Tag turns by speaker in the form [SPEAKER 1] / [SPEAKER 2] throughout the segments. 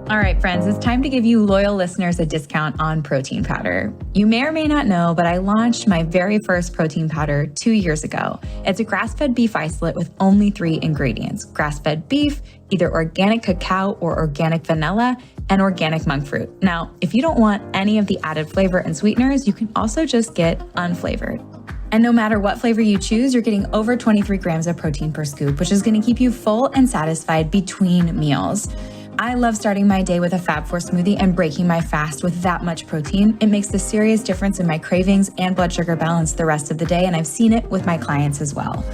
[SPEAKER 1] All right, friends, it's time to give you loyal listeners a discount on protein powder. You may or may not know, but I launched my very first protein powder 2 years ago. It's a grass-fed beef isolate with only 3 ingredients: grass-fed beef, either organic cacao or organic vanilla, and organic monk fruit. Now, if you don't want any of the added flavor and sweeteners, you can also just get unflavored. And no matter what flavor you choose, you're getting over 23 grams of protein per scoop, which is going to keep you full and satisfied between meals. I love starting my day with a Fab4 smoothie and breaking my fast with that much protein. It makes a serious difference in my cravings and blood sugar balance the rest of the day, and I've seen it with my clients as well.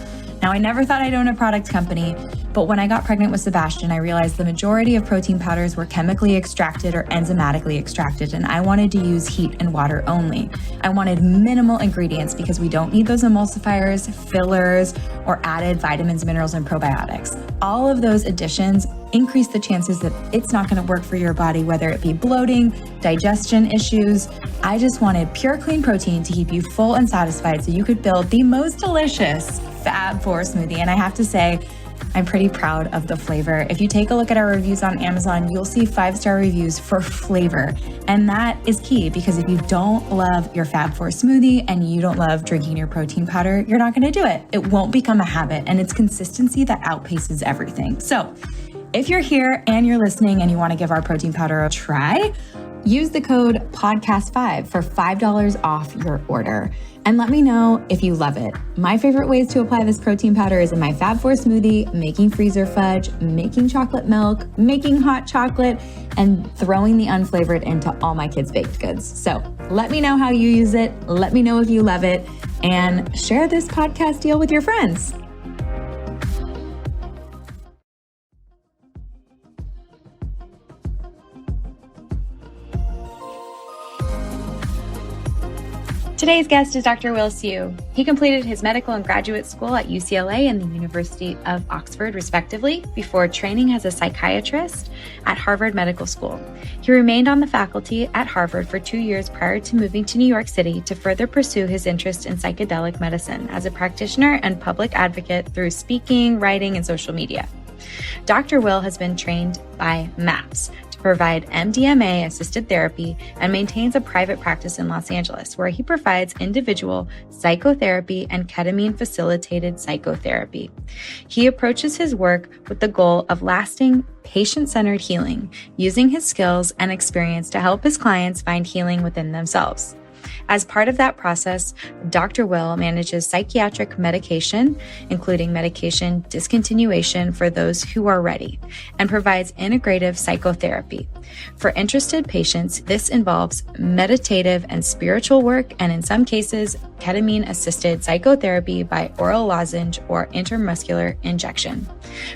[SPEAKER 1] Now, I never thought I'd own a product company, but when I got pregnant with Sebastian, I realized the majority of protein powders were chemically extracted or enzymatically extracted, and I wanted to use heat and water only. I wanted minimal ingredients because we don't need those emulsifiers, fillers, or added vitamins, minerals, and probiotics. All of those additions increase the chances that it's not going to work for your body, whether it be bloating, digestion issues. I just wanted pure, clean protein to keep you full and satisfied so you could build the most delicious Fab4 smoothie. And I have to say, I'm pretty proud of the flavor. If you take a look at our reviews on Amazon, you'll see 5-star reviews for flavor. And that is key, because if you don't love your Fab4 smoothie and you don't love drinking your protein powder, you're not going to do it. It won't become a habit, and it's consistency that outpaces everything. So if you're here and you're listening and you want to give our protein powder a try, use the code PODCAST5 for $5 off your order. And let me know if you love it. My favorite ways to apply this protein powder is in my Fab4 smoothie, making freezer fudge, making chocolate milk, making hot chocolate, and throwing the unflavored into all my kids' baked goods. So let me know how you use it. Let me know if you love it, and share this podcast deal with your friends. Today's guest is Dr. Will Slew. He completed his medical and graduate school at UCLA and the University of Oxford, respectively, before training as a psychiatrist at Harvard Medical School. He remained on the faculty at Harvard for 2 years prior to moving to New York City to further pursue his interest in psychedelic medicine as a practitioner and public advocate through speaking, writing, and social media. Dr. Will has been trained by MAPS to provide MDMA-assisted therapy and maintains a private practice in Los Angeles, where he provides individual psychotherapy and ketamine-facilitated psychotherapy. He approaches his work with the goal of lasting, patient-centered healing, using his skills and experience to help his clients find healing within themselves. As part of that process, Dr. Will manages psychiatric medication, including medication discontinuation for those who are ready, and provides integrative psychotherapy. For interested patients, this involves meditative and spiritual work, and in some cases, ketamine-assisted psychotherapy by oral lozenge or intramuscular injection.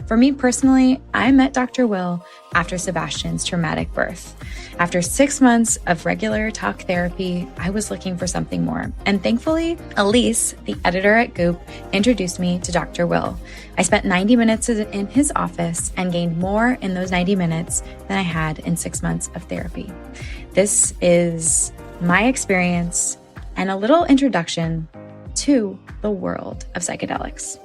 [SPEAKER 1] For me personally, I met Dr. Will after Sebastian's traumatic birth. After 6 months of regular talk therapy, I was looking for something more. And thankfully, Elise, the editor at Goop, introduced me to Dr. Will. I spent 90 minutes in his office and gained more in those 90 minutes than I had in 6 months of therapy. This is my experience and a little introduction to the world of psychedelics.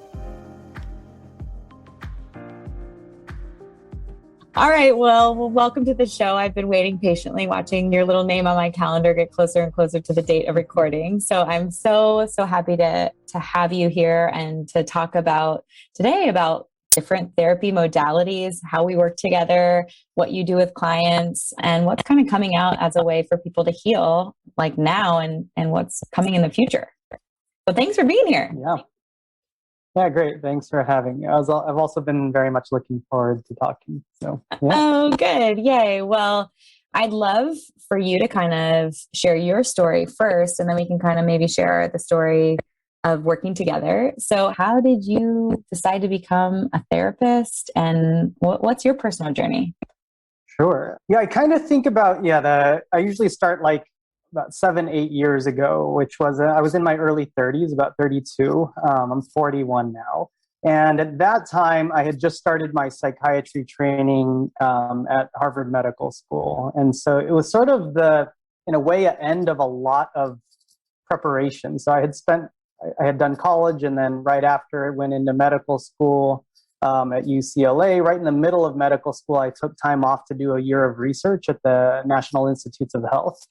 [SPEAKER 1] All right, well, welcome to the show. I've been waiting patiently, watching your little name on my calendar get closer and closer to the date of recording. So I'm so happy to have you here and to talk today about different therapy modalities, how we work together, what you do with clients, and what's kind of coming out as a way for people to heal like now and what's coming in the future. So thanks for being here.
[SPEAKER 2] Yeah, great. Thanks for having me. I've also been very much looking forward to talking. So, yeah.
[SPEAKER 1] Oh, good. Yay. Well, I'd love for you to kind of share your story first, and then we can kind of maybe share the story of working together. So how did you decide to become a therapist, and what's your personal journey?
[SPEAKER 2] Sure. Yeah, I kind of think about, I usually start like about 7-8 years ago, which was, I was in my early 30s, about 32. I'm 41 now. And at that time, I had just started my psychiatry training at Harvard Medical School. And so it was sort of in a way, an end of a lot of preparation. So I had done college, and then right after I went into medical school, at UCLA. Right in the middle of medical school, I took time off to do a year of research at the National Institutes of Health.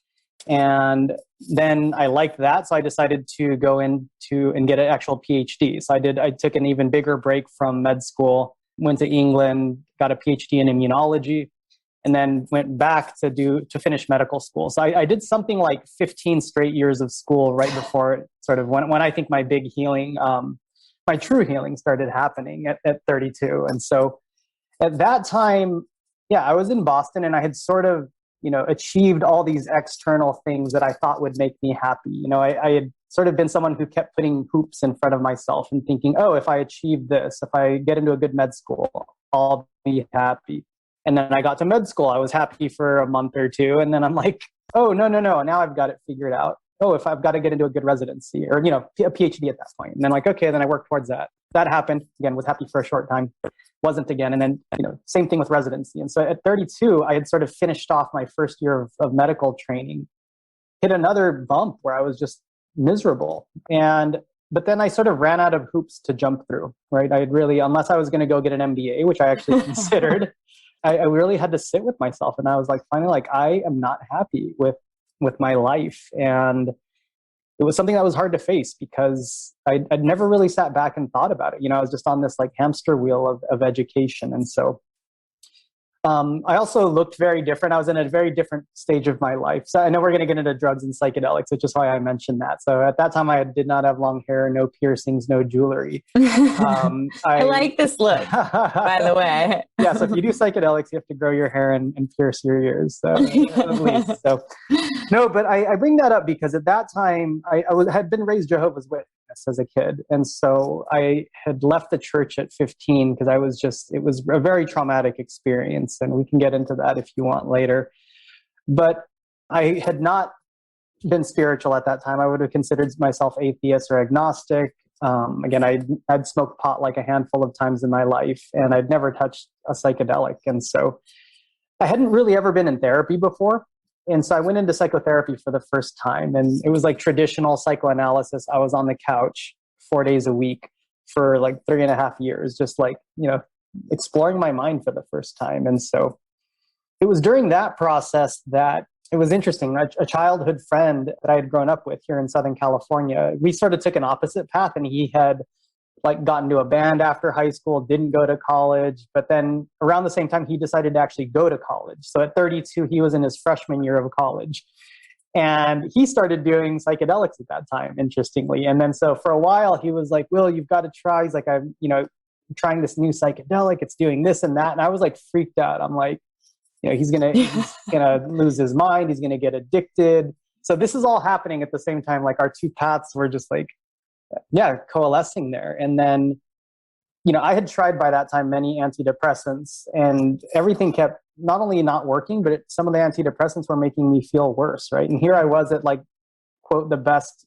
[SPEAKER 2] And then I liked that, so I decided to go into and get an actual PhD. So I took an even bigger break from med school, went to England, got a PhD in immunology, and then went back to finish medical school. So I did something like 15 straight years of school right before sort of when I think my big healing, my true healing started happening at 32. And so at that time, yeah, I was in Boston and I had sort of, achieved all these external things that I thought would make me happy. I had sort of been someone who kept putting hoops in front of myself and thinking, oh, if I achieve this, if I get into a good med school, I'll be happy. And then I got to med school. I was happy for a month or two. And then I'm like, oh, no. Now I've got it figured out. Oh, if I've got to get into a good residency or, a PhD at that point. And then like, okay, then I worked towards that. That happened. Again, was happy for a short time. Wasn't again. And then, same thing with residency. And so at 32, I had sort of finished off my first year of medical training, hit another bump where I was just miserable. But then I sort of ran out of hoops to jump through, right? I had really, unless I was going to go get an MBA, which I actually considered, I really had to sit with myself. And I was like, finally, like, I am not happy with my life. And it was something that was hard to face because I'd never really sat back and thought about it. I was just on this like hamster wheel of education. And so I also looked very different. I was in a very different stage of my life. So I know we're going to get into drugs and psychedelics, which is why I mentioned that. So at that time, I did not have long hair, no piercings, no jewelry.
[SPEAKER 1] I like this look, by the way.
[SPEAKER 2] Yeah, so if you do psychedelics, you have to grow your hair and pierce your ears. So, at least. So, no, but I bring that up because at that time, I had been raised Jehovah's Witness as a kid. And so I had left the church at 15 because it was a very traumatic experience. And we can get into that if you want later. But I had not been spiritual at that time. I would have considered myself atheist or agnostic. Again, I'd smoked pot like a handful of times in my life, and I'd never touched a psychedelic. And so I hadn't really ever been in therapy before. And so I went into psychotherapy for the first time, and it was like traditional psychoanalysis. I was on the couch 4 days a week for like 3.5 years, just like, exploring my mind for the first time. And so it was during that process that it was interesting. A childhood friend that I had grown up with here in Southern California, we sort of took an opposite path, and he had like gotten to a band after high school, didn't go to college, but then around the same time, he decided to actually go to college. So at 32, he was in his freshman year of college, and he started doing psychedelics at that time, interestingly. And then so for a while, he was like, Will, you've got to try. He's like, I'm trying this new psychedelic. It's doing this and that. And I was like freaked out. I'm like, he's gonna lose his mind. He's gonna get addicted. So this is all happening at the same time. Like our two paths were just like, coalescing there. And then, I had tried by that time many antidepressants, and everything kept not only not working, but some of the antidepressants were making me feel worse, right? And here I was at like, quote, the best,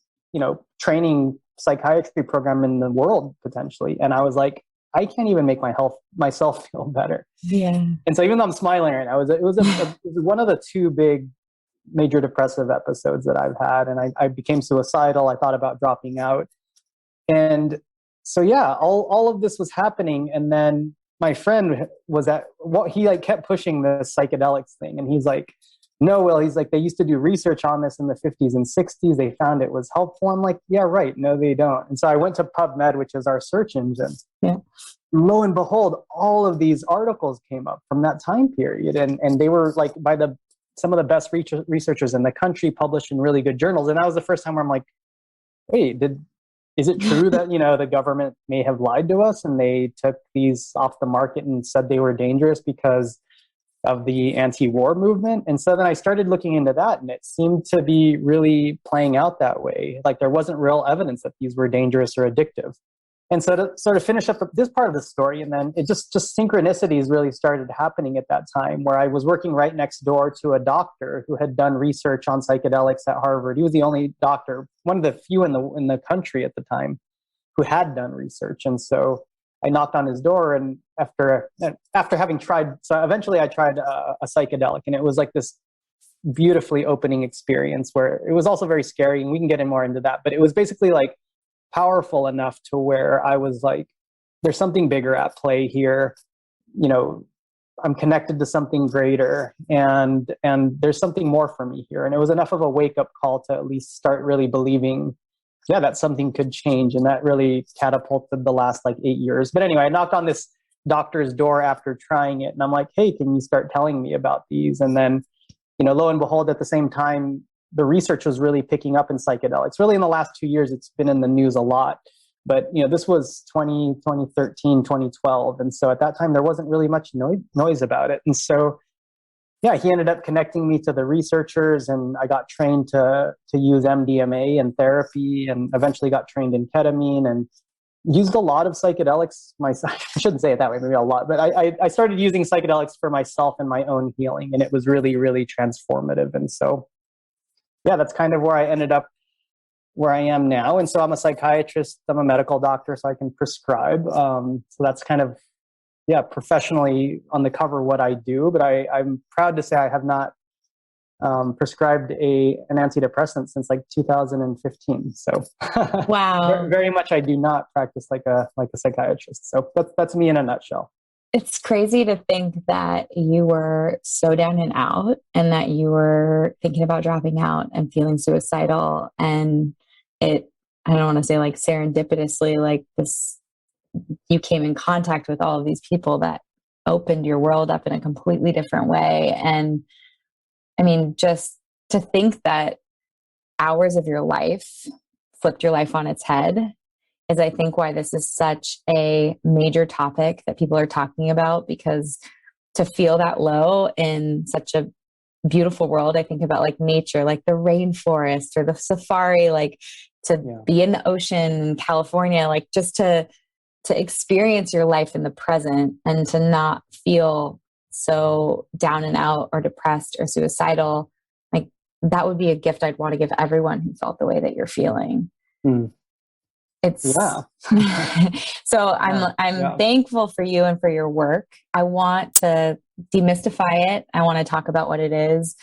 [SPEAKER 2] training psychiatry program in the world, potentially. And I was like, I can't even make myself feel better.
[SPEAKER 1] Yeah.
[SPEAKER 2] And so even though I'm smiling right now, it was one of the two big major depressive episodes that I've had. And I became suicidal. I thought about dropping out. And so, all of this was happening. And then my friend he like kept pushing the psychedelics thing. And he's like, no, Will, he's like, they used to do research on this in the 50s and 60s. They found it was helpful. I'm like, yeah, right. No, they don't. And so I went to PubMed, which is our search engine.
[SPEAKER 1] Yeah.
[SPEAKER 2] Lo and behold, all of these articles came up from that time period. And they were like by some of the best researchers in the country, published in really good journals. And that was the first time where I'm like, wait, is it true that, the government may have lied to us and they took these off the market and said they were dangerous because of the anti-war movement? And so then I started looking into that, and it seemed to be really playing out that way. Like there wasn't real evidence that these were dangerous or addictive. And so to sort of finish up this part of the story, and then it just synchronicities really started happening at that time, where I was working right next door to a doctor who had done research on psychedelics at Harvard. He was the only doctor, one of the few in the country at the time, who had done research. And so I knocked on his door, and after having tried, so eventually I tried a psychedelic, and it was like this beautifully opening experience where it was also very scary, and we can get in more into that, but it was basically like powerful enough to where I was like, there's something bigger at play here. You know, I'm connected to something greater, and there's something more for me here. And it was enough of a wake up call to at least start really believing, yeah, that something could change. And that really catapulted the last like 8 years. But anyway, I knocked on this doctor's door after trying it, and I'm like, hey, can you start telling me about these? And then, you know, lo and behold, at the same time, the research was really picking up in psychedelics. Really, in the last 2 years, it's been in the news a lot. But, you know, this was 2013, 2012. And so at that time, there wasn't really much noise about it. And so, yeah, he ended up connecting me to the researchers, and I got trained to use MDMA in therapy, and eventually got trained in ketamine and used a lot of psychedelics myself. I shouldn't say it that way, maybe a lot, but I started using psychedelics for myself and my own healing, and it was really, really transformative. And so, yeah, that's kind of where I ended up where I am now. And so I'm a psychiatrist, I'm a medical doctor, so I can prescribe. So that's kind of, yeah, professionally on the cover what I do, but I'm proud to say I have not prescribed an antidepressant since like 2015. So
[SPEAKER 1] Wow.
[SPEAKER 2] very much I do not practice like a psychiatrist. So that's me in a nutshell.
[SPEAKER 1] It's crazy to think that you were so down and out, and that you were thinking about dropping out and feeling suicidal. And I don't want to say like serendipitously, like this, you came in contact with all of these people that opened your world up in a completely different way. And I mean, just to think that hours of your life flipped your life on its head is, I think, why this is such a major topic that people are talking about. Because to feel that low in such a beautiful world, I think about like nature, like the rainforest or the safari, like to be in the ocean in California, like just to experience your life in the present, and to not feel so down and out or depressed or suicidal. Like that would be a gift I'd want to give everyone who felt the way that you're feeling. It's so I'm thankful for you and for your work. I want to demystify it. I want to talk about what it is.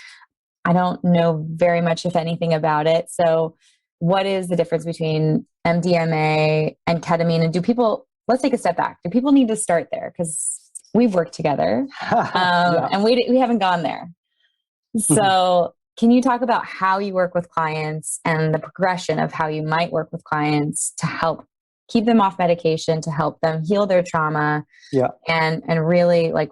[SPEAKER 1] I don't know very much, if anything, about it. So what is the difference between MDMA and ketamine? And let's take a step back. Do people need to start there? Because we've worked together and we haven't gone there. So can you talk about how you work with clients and the progression of how you might work with clients to help keep them off medication, to help them heal their trauma? And really, like,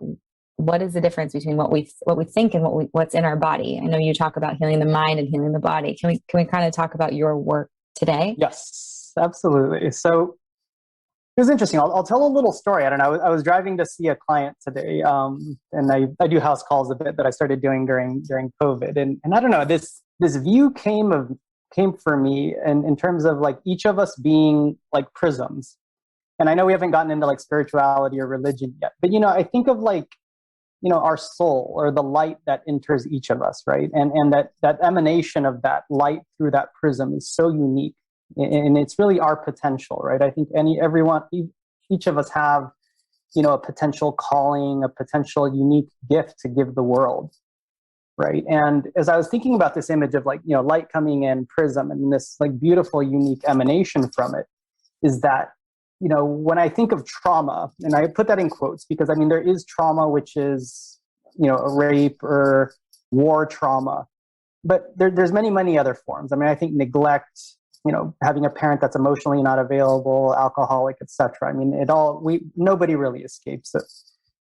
[SPEAKER 1] what is the difference between what we think and what's in our body? I know you talk about healing the mind and healing the body. Can we kind of talk about your work today?
[SPEAKER 2] Yes, absolutely. So it was interesting. I'll tell a little story. I don't know. I was driving to see a client today, and I do house calls a bit that I started doing during COVID. And I don't know, this view came for me in terms of like each of us being like prisms. And I know we haven't gotten into like spirituality or religion yet, but, you know, I think of like, you know, our soul or the light that enters each of us, right? And that emanation of that light through that prism is so unique. And it's really our potential, right? I think each of us have, you know, a potential calling, a potential unique gift to give the world, right? And as I was thinking about this image of like, you know, light coming in, prism, and this like beautiful, unique emanation from it, is that, you know, when I think of trauma, and I put that in quotes because I mean, there is trauma, which is, you know, a rape or war trauma, but there's many other forms. I mean, I think neglect, you know, having a parent that's emotionally not available, alcoholic, etc. I mean, nobody really escapes it.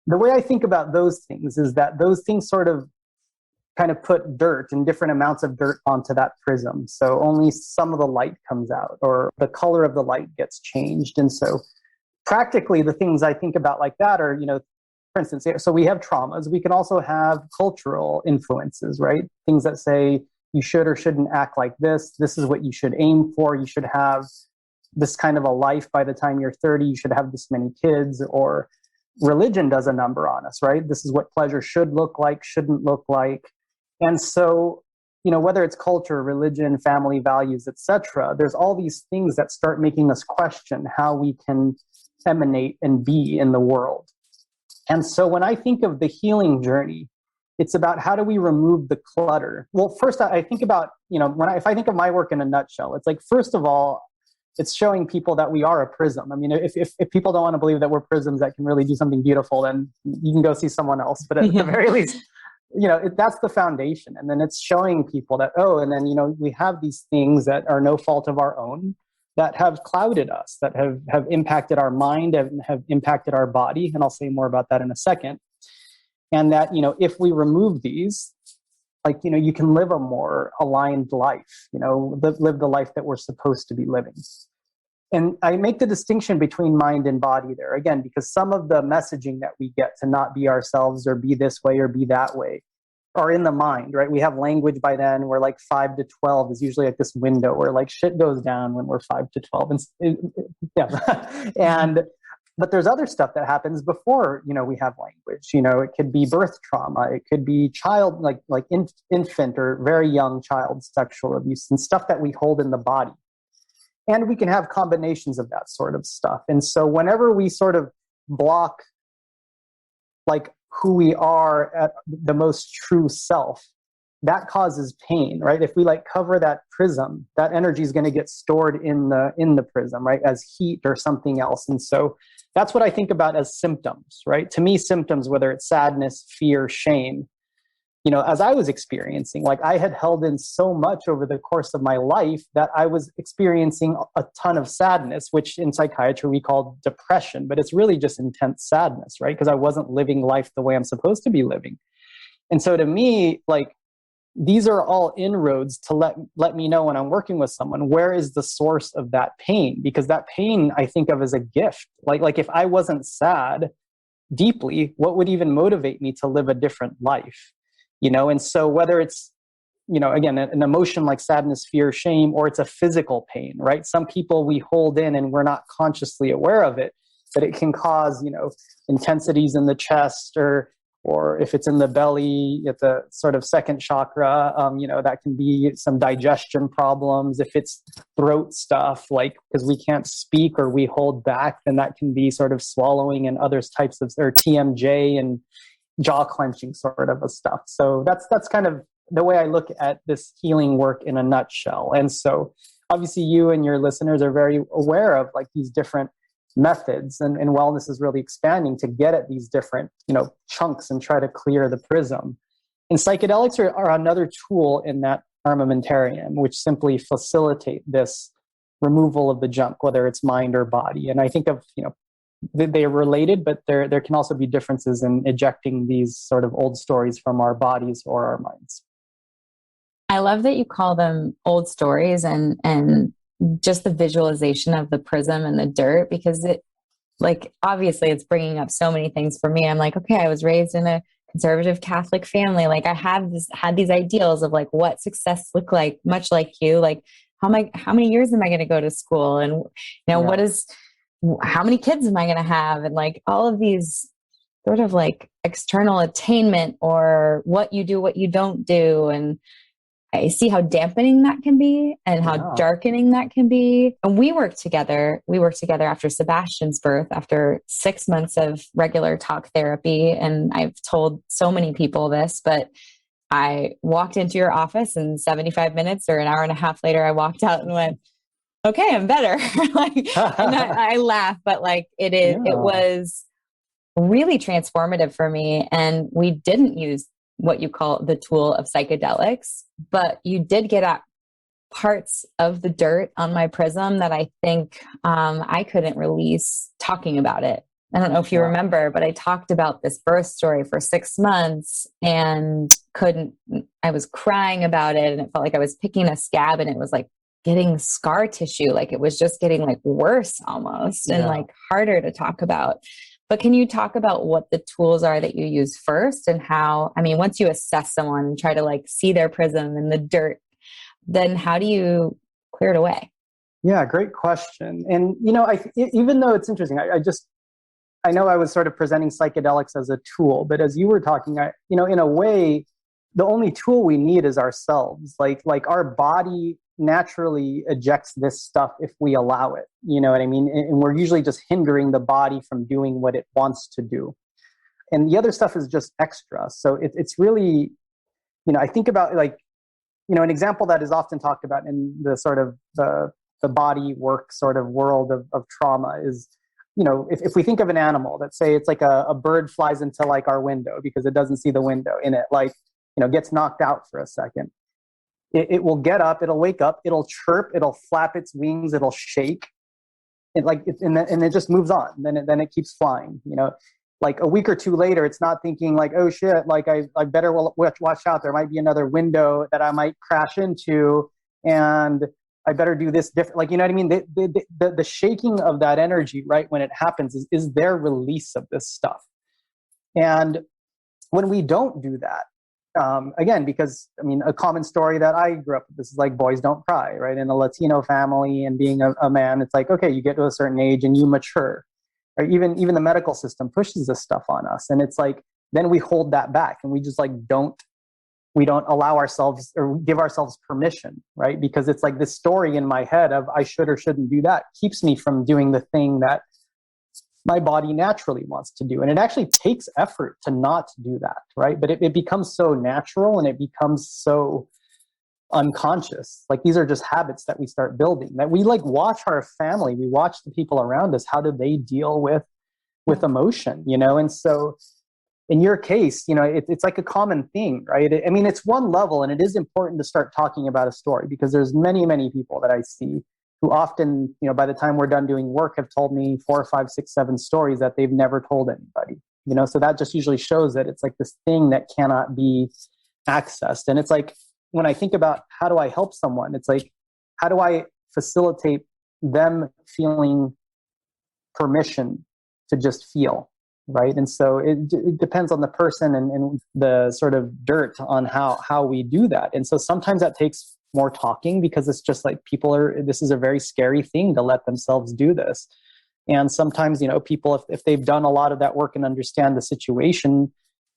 [SPEAKER 2] The way I think about those things is that those things sort of kind of put dirt and different amounts of dirt onto that prism. So only some of the light comes out, or the color of the light gets changed. And so practically the things I think about like that are, you know, for instance, so we have traumas. We can also have cultural influences, right? Things that say, you should or shouldn't act like this. This is what you should aim for. You should have this kind of a life by the time you're 30. You should have this many kids. Or religion does a number on us, right? This is what pleasure should look like, shouldn't look like. And so, you know, whether it's culture, religion, family values, etc., there's all these things that start making us question how we can emanate and be in the world. And so when I think of the healing journey, it's about how do we remove the clutter? Well, first I think about, you know, if I think of my work in a nutshell, it's like, first of all, it's showing people that we are a prism. I mean, if people don't want to believe that we're prisms that can really do something beautiful, then you can go see someone else. But at the very least, that's the foundation. And then it's showing people that, and then, we have these things that are no fault of our own that have clouded us, that have impacted our mind, have impacted our body. And I'll say more about that in a second. And that, if we remove these, you can live a more aligned life, live the life that we're supposed to be living. And I make the distinction between mind and body there, again, because some of the messaging that we get to not be ourselves or be this way or be that way are in the mind, right? We have language by then where 5 to 12 is usually this window where shit goes down when we're 5 to 12. And but there's other stuff that happens before, we have language. It could be birth trauma. It could be child, infant or very young child sexual abuse and stuff that we hold in the body. And we can have combinations of that sort of stuff. And so whenever we sort of block who we are at the most true self, that causes pain, right? If we cover that prism, that energy is going to get stored in the prism, right? As heat or something else. And so that's what I think about as symptoms, right? To me, symptoms, whether it's sadness, fear, shame, as I was experiencing, I had held in so much over the course of my life that I was experiencing a ton of sadness, which in psychiatry we call depression, but it's really just intense sadness, right? Because I wasn't living life the way I'm supposed to be living. And so to me, these are all inroads to let me know when I'm working with someone, where is the source of that pain? Because that pain I think of as a gift. Like if I wasn't sad deeply, what would even motivate me to live a different life? And so whether it's, again, an emotion like sadness, fear, shame, or it's a physical pain, right? Some people we hold in and we're not consciously aware of it, but it can cause, intensities in the chest or if it's in the belly, at the sort of second chakra, that can be some digestion problems. If it's throat stuff, because we can't speak or we hold back, then that can be sort of swallowing and other types of, or TMJ and jaw clenching sort of a stuff. So that's kind of the way I look at this healing work in a nutshell. And so obviously you and your listeners are very aware of these different methods, and wellness is really expanding to get at these different chunks and try to clear the prism. And psychedelics are another tool in that armamentarium, which simply facilitate this removal of the junk, whether it's mind or body. And I think of they are related, but there can also be differences in ejecting these sort of old stories from our bodies or our minds.
[SPEAKER 1] I love that you call them old stories and just the visualization of the prism and the dirt, because it obviously it's bringing up so many things for me. I'm okay, I was raised in a conservative Catholic family. I had these ideals of what success looked like, much like you, how many years am I going to go to school? And, how many kids am I going to have? And all of these sort of external attainment, or what you do, what you don't do. And I see how dampening that can be and how darkening that can be. And we worked together after Sebastian's birth, after 6 months of regular talk therapy. And I've told so many people this, but I walked into your office and 75 minutes or an hour and a half later, I walked out and went, okay, I'm better. And I laugh, but it was really transformative for me. And we didn't use what you call the tool of psychedelics, but you did get at parts of the dirt on my prism that I think I couldn't release talking about it. I don't know if you remember, but I talked about this birth story for 6 months and I was crying about it, and it felt like I was picking a scab, and it was getting scar tissue. It was just getting worse almost and harder to talk about. But can you talk about what the tools are that you use first, and how, once you assess someone and try to see their prism in the dirt, then how do you clear it away?
[SPEAKER 2] Yeah, great question. And, even though it's interesting, I know I was sort of presenting psychedelics as a tool, but as you were talking, in a way, the only tool we need is ourselves. Our body naturally ejects this stuff if we allow it, you know what I mean? And we're usually just hindering the body from doing what it wants to do. And the other stuff is just extra. So it's really, I think about an example that is often talked about in the sort of the the body work sort of world of trauma is, if we think of an animal, let's say it's like a bird flies into like our window because it doesn't see the window in it, like, gets knocked out for a second. It will get up, it'll wake up, it'll chirp, it'll flap its wings, it'll shake. And it just moves on. Then it keeps flying, like a week or two later, it's not thinking like, oh shit, like I better watch out. There might be another window that I might crash into, and I better do this different. Like, you know what I mean? The shaking of that energy, right, when it happens is their release of this stuff. And when we don't do that, again, because a common story that I grew up with, this is like boys don't cry, right? In a Latino family, and being a man, it's like, okay, you get to a certain age and you mature. Or even the medical system pushes this stuff on us, and it's like then we hold that back, and we just like don't allow ourselves or give ourselves permission, right? Because it's like this story in my head of I should or shouldn't do that keeps me from doing the thing that my body naturally wants to do. And it actually takes effort to not do that, right? But it becomes so natural, and it becomes so unconscious. Like, these are just habits that we start building, that we like watch our family, we watch the people around us, how do they deal with emotion, and so in your case, it's like a common thing, right? It's one level, and it is important to start talking about a story, because there's many people that I see who often, by the time we're done doing work, have told me 4 or 5, 6, 7 stories that they've never told anybody, so that just usually shows that it's like this thing that cannot be accessed. And it's like, when I think about how do I help someone, it's like, how do I facilitate them feeling permission to just feel, right? And so it depends on the person and the sort of dirt on how we do that. And so sometimes that takes more talking, because it's just like this is a very scary thing to let themselves do this. And sometimes, people, if they've done a lot of that work and understand the situation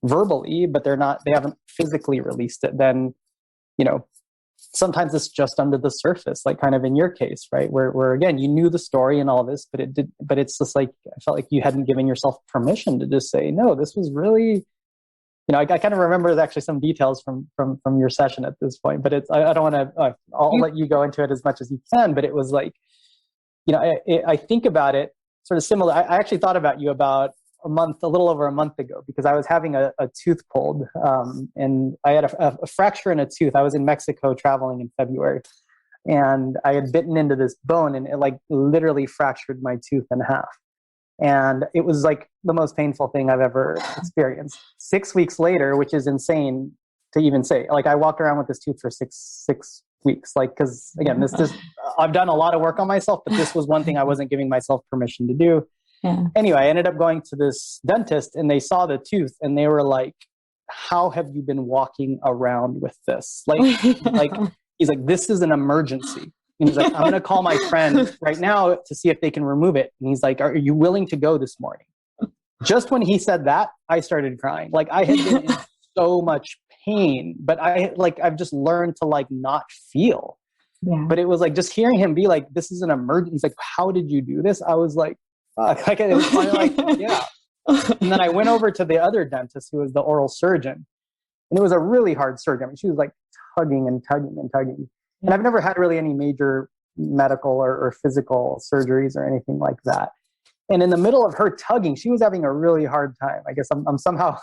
[SPEAKER 2] verbally, but they haven't physically released it, then sometimes it's just under the surface, like kind of in your case, right? Where again, you knew the story and all this, but it's just like, I felt like you hadn't given yourself permission to just say, no, this was really, I kind of remember actually some details from your session at this point, but I don't want to, I'll let you go into it as much as you can, but it was like, I think about it sort of similar. I actually thought about you about a little over a month ago, because I was having a tooth pulled, and I had a fracture in a tooth. I was in Mexico traveling in February, and I had bitten into this bone, and it like literally fractured my tooth in half. And it was like the most painful thing I've ever experienced. 6 weeks later, which is insane to even say, like, I walked around with this tooth for six weeks, like, because again, this I've done a lot of work on myself, but this was one thing I wasn't giving myself permission to do. Yeah. Anyway, I ended up going to this dentist, and they saw the tooth, and they were like, how have you been walking around with this? Like he's like, this is an emergency. And he's like, I'm going to call my friend right now to see if they can remove it. And he's like, are you willing to go this morning? Just when he said that, I started crying. Like, I had been in so much pain, but I've just learned to like not feel. Yeah. But it was like, just hearing him be like, this is an emergency. He's like, how did you do this? I was like, like, it was finally like, yeah. And then I went over to the other dentist, who was the oral surgeon, and it was a really hard surgery. She was like tugging and tugging and tugging. And I've never had really any major medical or physical surgeries or anything like that. And in the middle of her tugging, she was having a really hard time. I guess I'm somehow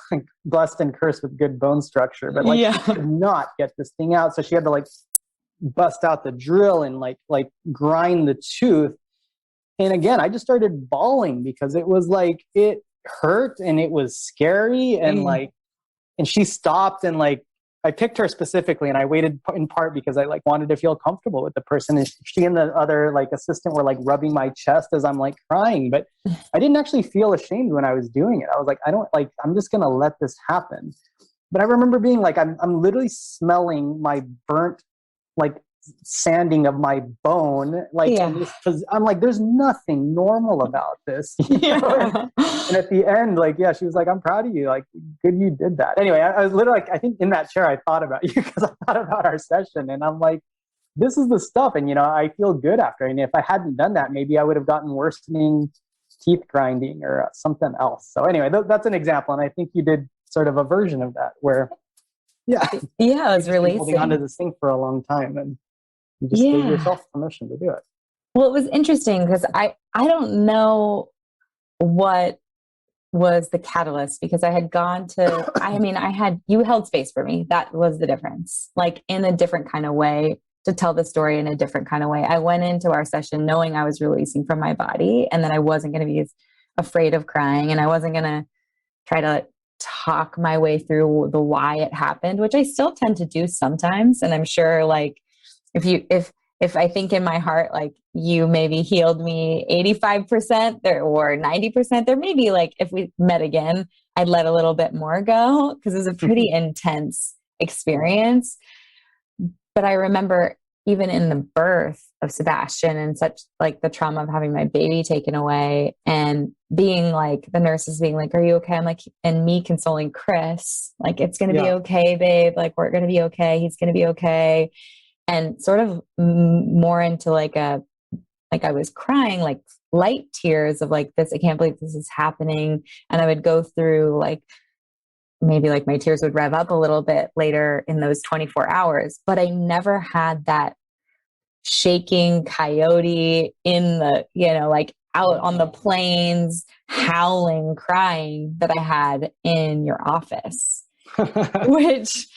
[SPEAKER 2] blessed and cursed with good bone structure, but like, she could not get this thing out. So she had to like bust out the drill and like grind the tooth. And again, I just started bawling, because it was like, it hurt and it was scary. And and she stopped, and like, I picked her specifically, and I waited in part because I like wanted to feel comfortable with the person. And she and the other like assistant were like rubbing my chest as I'm like crying, but I didn't actually feel ashamed when I was doing it. I was like, I'm just going to let this happen. But I remember being like, I'm literally smelling my burnt, like, sanding of my bone, like, because I'm like, there's nothing normal about this, and at the end, like, she was like, I'm proud of you, like, good you did that. Anyway, I was literally like, I think in that chair I thought about you, because I thought about our session, and I'm like, this is the stuff. And I feel good after. And if I hadn't done that, maybe I would have gotten worsening teeth grinding or something else. So anyway, that's an example, and I think you did sort of a version of that where I was releasing, holding onto this thing for a long time, and you just gave yourself permission to do it.
[SPEAKER 1] Well, it was interesting because I don't know what was the catalyst, because I had gone to, I mean, you held space for me. That was the difference, like in a different kind of way, to tell the story in a different kind of way. I went into our session knowing I was releasing from my body, and that I wasn't going to be afraid of crying, and I wasn't going to try to talk my way through the why it happened, which I still tend to do sometimes. And I'm sure, like, if I think in my heart, like, you maybe healed me 85% there or 90%, there may be, like, if we met again, I'd let a little bit more go, because it was a pretty intense experience. But I remember even in the birth of Sebastian, and such, like, the trauma of having my baby taken away, and being like, the nurses being like, "Are you okay?" I'm like, and me consoling Chris, like, "It's going to be okay, babe. Like, we're going to be okay. He's going to be okay." And sort of more into like I was crying, like light tears of like, this, I can't believe this is happening. And I would go through, like, maybe like my tears would rev up a little bit later in those 24 hours, but I never had that shaking coyote in the, like out on the plains, howling, crying that I had in your office, which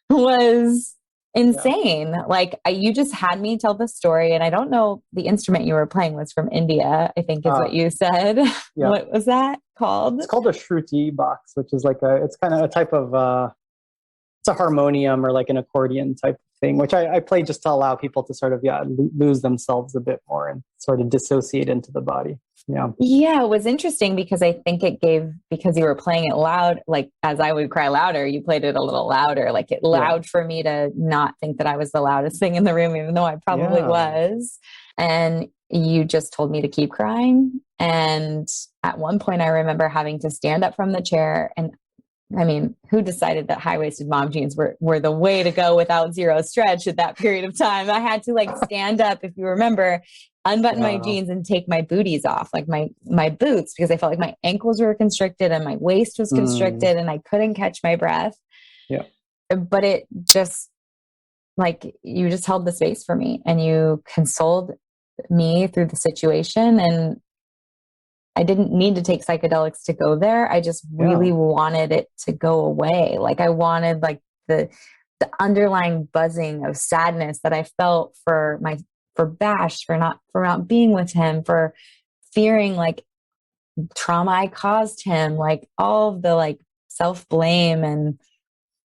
[SPEAKER 1] was insane. Like, you just had me tell the story, and I don't know, the instrument you were playing was from India, I think is what you said.
[SPEAKER 2] Yeah.
[SPEAKER 1] What was that called?
[SPEAKER 2] It's called a shruti box, which is like it's kind of a type of, it's a harmonium or like an accordion type of thing, which I play just to allow people to sort of, lose themselves a bit more and sort of dissociate into the body.
[SPEAKER 1] Yeah, it was interesting because I think because you were playing it loud, like as I would cry louder, you played it a little louder, like it loud for me to not think that I was the loudest thing in the room, even though I probably was. And you just told me to keep crying. And at one point I remember having to stand up from the chair, and I mean, who decided that high-waisted mom jeans were the way to go without zero stretch at that period of time? I had to, like, stand up, if you remember, unbutton my jeans and take my booties off, like my boots, because I felt like my ankles were constricted and my waist was constricted and I couldn't catch my breath.
[SPEAKER 2] Yeah.
[SPEAKER 1] But it just, like, you just held the space for me, and you consoled me through the situation. And I didn't need to take psychedelics to go there. I just really wanted it to go away. Like, I wanted, like, the underlying buzzing of sadness that I felt for Bash, for not being with him, for fearing like trauma I caused him, like all of the, like, self-blame and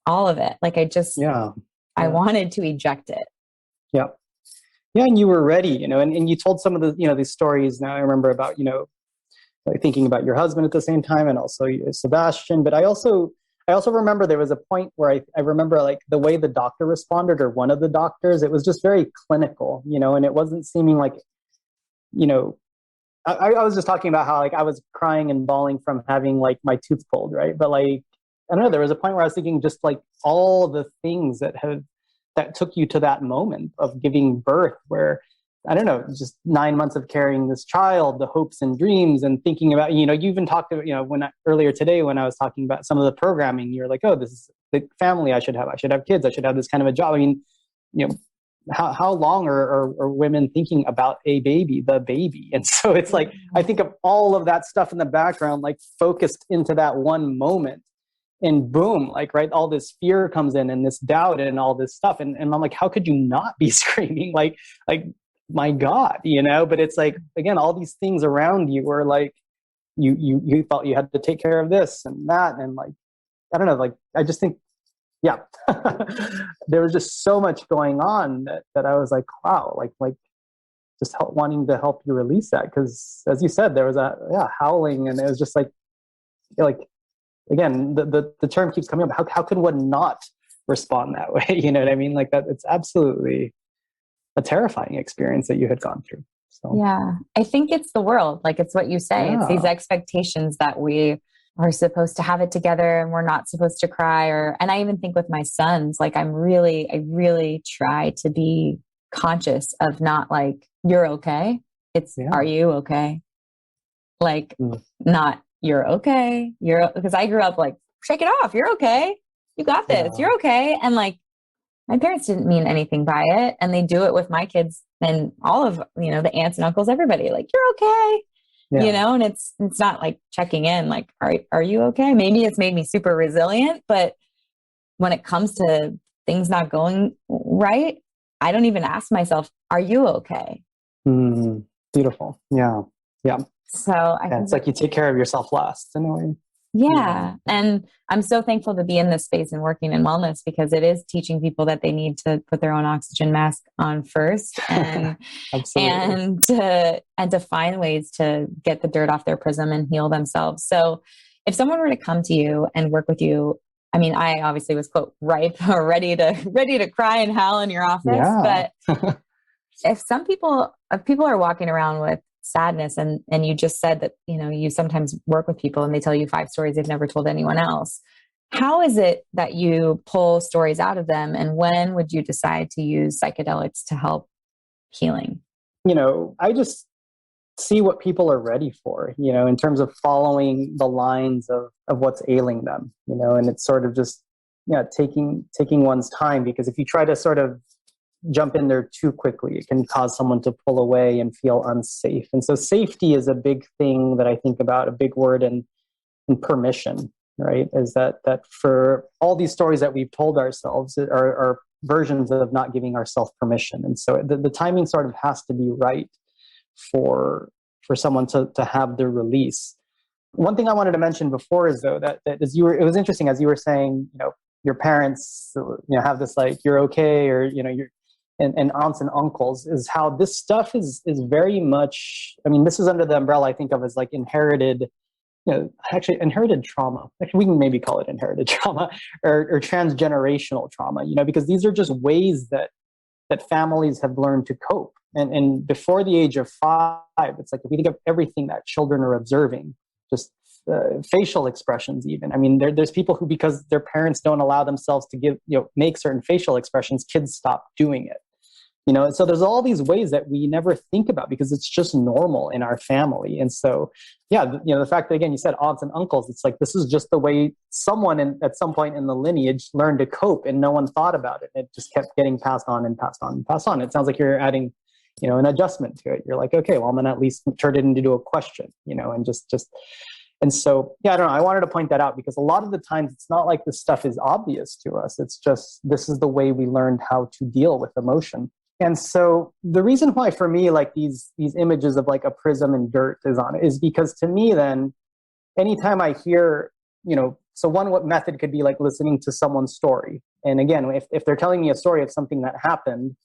[SPEAKER 1] all of it. Like, I wanted to eject it.
[SPEAKER 2] Yeah. Yeah. And you were ready, and you told some of the, these stories. Now I remember about, like, thinking about your husband at the same time, and also Sebastian. But I also remember there was a point where I remember, like, the way the doctor responded, or one of the doctors, it was just very clinical, and it wasn't seeming like, I was just talking about how, like, I was crying and bawling from having, like, my tooth pulled, right? But, like, I don't know, there was a point where I was thinking just, like, all the things that took you to that moment of giving birth, where, I don't know, just 9 months of carrying this child, the hopes and dreams, and thinking about, you even talked about, earlier today when I was talking about some of the programming, you're like, oh, this is the family I should have kids, I should have this kind of a job. I mean, how long are women thinking about the baby? And so it's like, I think of all of that stuff in the background, like, focused into that one moment, and boom, like, right, all this fear comes in, and this doubt, and all this stuff. And I'm like, how could you not be screaming? Like, my God, but it's like, again, all these things around you were like, you felt you had to take care of this and that. And, like, I don't know, like, I just think, there was just so much going on that I was like, wow, like just wanting to help you release that. Cause as you said, there was howling, and it was just like, again, the term keeps coming up. How can one not respond that way? You know what I mean? Like, that, it's absolutely a terrifying experience that you had gone through. So
[SPEAKER 1] yeah, I think it's the world. Like, it's what you say. It's these expectations that we are supposed to have it together, and we're not supposed to cry. And I even think with my sons, like, I really try to be conscious of not like, you're okay. It's, are you okay? Like, not, you're okay. Because I grew up like, shake it off. You're okay. You got this. You're okay. And, like, my parents didn't mean anything by it. And they do it with my kids and all of, the aunts and uncles, everybody, like, you're okay. And it's not like checking in, like, are you okay? Maybe it's made me super resilient, but when it comes to things not going right, I don't even ask myself, are you okay?
[SPEAKER 2] Beautiful. Yeah. Yeah.
[SPEAKER 1] So I think
[SPEAKER 2] it's like you take care of yourself last in a way.
[SPEAKER 1] Yeah. And I'm so thankful to be in this space and working in wellness, because it is teaching people that they need to put their own oxygen mask on first and and to find ways to get the dirt off their prism and heal themselves. So if someone were to come to you and work with you, I mean, I obviously was, quote, ripe or ready to cry and howl in your office. But if people are walking around with sadness, and you just said that, you sometimes work with people and they tell you 5 stories they've never told anyone else. How is it that you pull stories out of them? And when would you decide to use psychedelics to help healing?
[SPEAKER 2] I just see what people are ready for, in terms of following the lines of what's ailing them, and it's sort of just, taking one's time, because if you try to sort of jump in there too quickly, it can cause someone to pull away and feel unsafe. And so safety is a big thing that I think about, a big word, and permission, right? Is that for all these stories that we've told ourselves are versions of not giving ourselves permission. And so the timing sort of has to be right for someone to have the release. One thing I wanted to mention before is, though, that it was interesting as you were saying, your parents, have this, like, you're okay, or, you're, and aunts and uncles, is how this stuff is very much, I mean, this is under the umbrella I think of as like inherited, actually inherited trauma. Actually, we can maybe call it inherited trauma or transgenerational trauma, because these are just ways that families have learned to cope. And before the age of 5, it's like, if we think of everything that children are observing, just facial expressions even. I mean, there's people who, because their parents don't allow themselves to make certain facial expressions, kids stop doing it. So there's all these ways that we never think about because it's just normal in our family. And so, the fact that, again, you said aunts and uncles, it's like, this is just the way someone at some point in the lineage learned to cope, and no one thought about it. It just kept getting passed on and passed on and passed on. It sounds like you're adding, an adjustment to it. You're like, okay, well, I'm going to at least turn it into a question, and just. And so, I don't know. I wanted to point that out because a lot of the times it's not like this stuff is obvious to us. It's just, this is the way we learned how to deal with emotion. And so the reason why for me, like these images of like a prism and dirt is on it is because to me, then anytime I hear, so what method could be like listening to someone's story. And again, if they're telling me a story of something that happened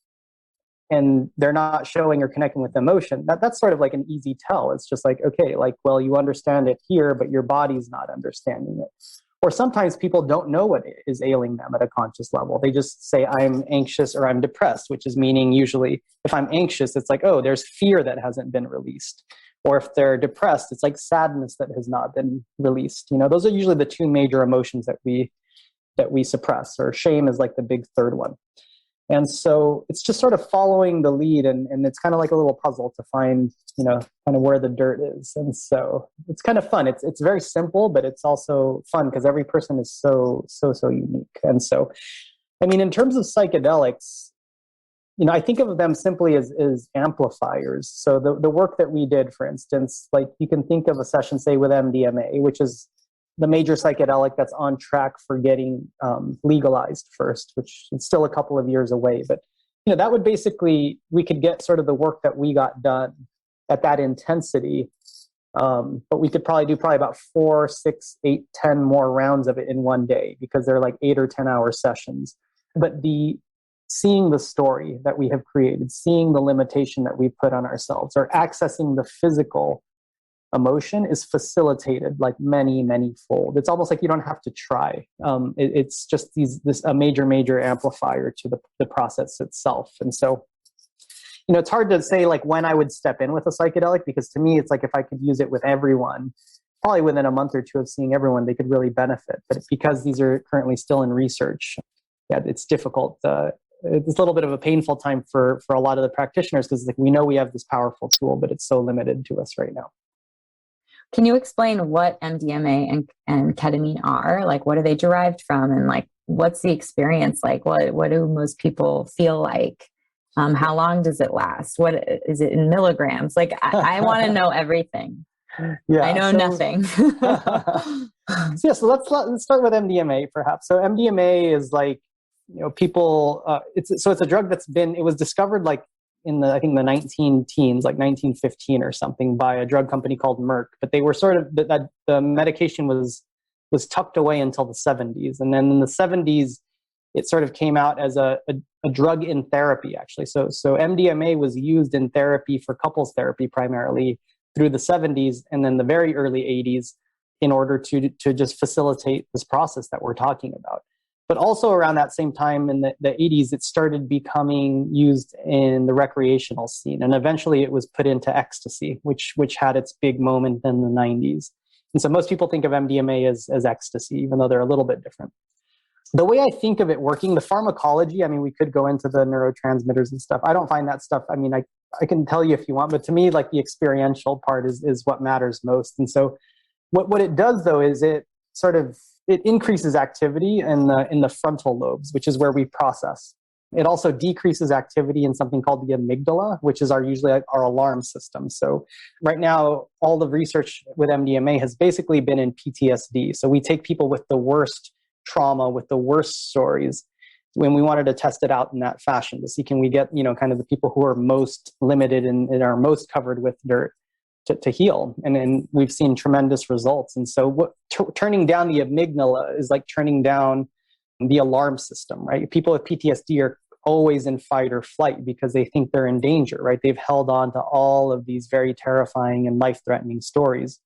[SPEAKER 2] and they're not showing or connecting with emotion, that's sort of like an easy tell. It's just like, okay, like, well, you understand it here, but your body's not understanding it. Or sometimes people don't know what is ailing them at a conscious level. They just say, I'm anxious or I'm depressed, which is meaning usually if I'm anxious, it's like, oh, there's fear that hasn't been released. Or if they're depressed, it's like sadness that has not been released. Those are usually the 2 major emotions that we suppress, or shame is like the big third one. And so it's just sort of following the lead, and it's kind of like a little puzzle to find, kind of where the dirt is. And so it's kind of fun. It's very simple, but it's also fun because every person is so unique. And so, I mean, in terms of psychedelics, I think of them simply as amplifiers. So the work that we did, for instance, like you can think of a session, say, with MDMA, which is the major psychedelic that's on track for getting legalized first, which is still a couple of years away. But, that would basically, we could get sort of the work that we got done at that intensity. But we could probably do about 4, 6, 8, 10 more rounds of it in one day because they're like 8 or 10 hour sessions. But seeing the story that we have created, seeing the limitation that we put on ourselves, or accessing the physical emotion is facilitated like many fold. It's almost like you don't have to try. It's just a major amplifier to the process itself. And so, it's hard to say like when I would step in with a psychedelic, because to me, it's like if I could use it with everyone, probably within a month or 2 of seeing everyone, they could really benefit. But because these are currently still in research, it's difficult. It's a little bit of a painful time for a lot of the practitioners because like we know we have this powerful tool, but it's so limited to us right now.
[SPEAKER 1] Can you explain what MDMA and ketamine are? Like, what are they derived from? And like, what's the experience like? What do most people feel like How long does it last? What is it in milligrams? Like, I want to know everything.
[SPEAKER 2] Yeah,
[SPEAKER 1] I know nothing.
[SPEAKER 2] So let's start with MDMA perhaps. So MDMA is like, people, it's a drug it was discovered like in I think the 19 teens, like 1915 or something, by a drug company called Merck. But they were sort of, the medication was tucked away until the 70s. And then in the 70s, it sort of came out as a drug in therapy, actually. So MDMA was used in therapy for couples therapy primarily through the 70s and then the very early 80s in order to just facilitate this process that we're talking about. But also around that same time in the 80s, it started becoming used in the recreational scene. And eventually it was put into ecstasy, which had its big moment in the 90s. And so most people think of MDMA as ecstasy, even though they're a little bit different. The way I think of it working, the pharmacology, I mean, we could go into the neurotransmitters and stuff. I don't find that stuff, I mean, I can tell you if you want, but to me, like the experiential part is what matters most. And so what it does though is it increases activity in the frontal lobes, which is where we process. It also decreases activity in something called the amygdala, which is usually our alarm system. So right now, all the research with MDMA has basically been in PTSD. So we take people with the worst trauma, with the worst stories, when we wanted to test it out in that fashion to see, can we get, kind of the people who are most limited and are most covered with dirt to heal. And we've seen tremendous results. And so turning down the amygdala is like turning down the alarm system, right? People with PTSD are always in fight or flight because they think they're in danger, right? They've held on to all of these very terrifying and life-threatening stories.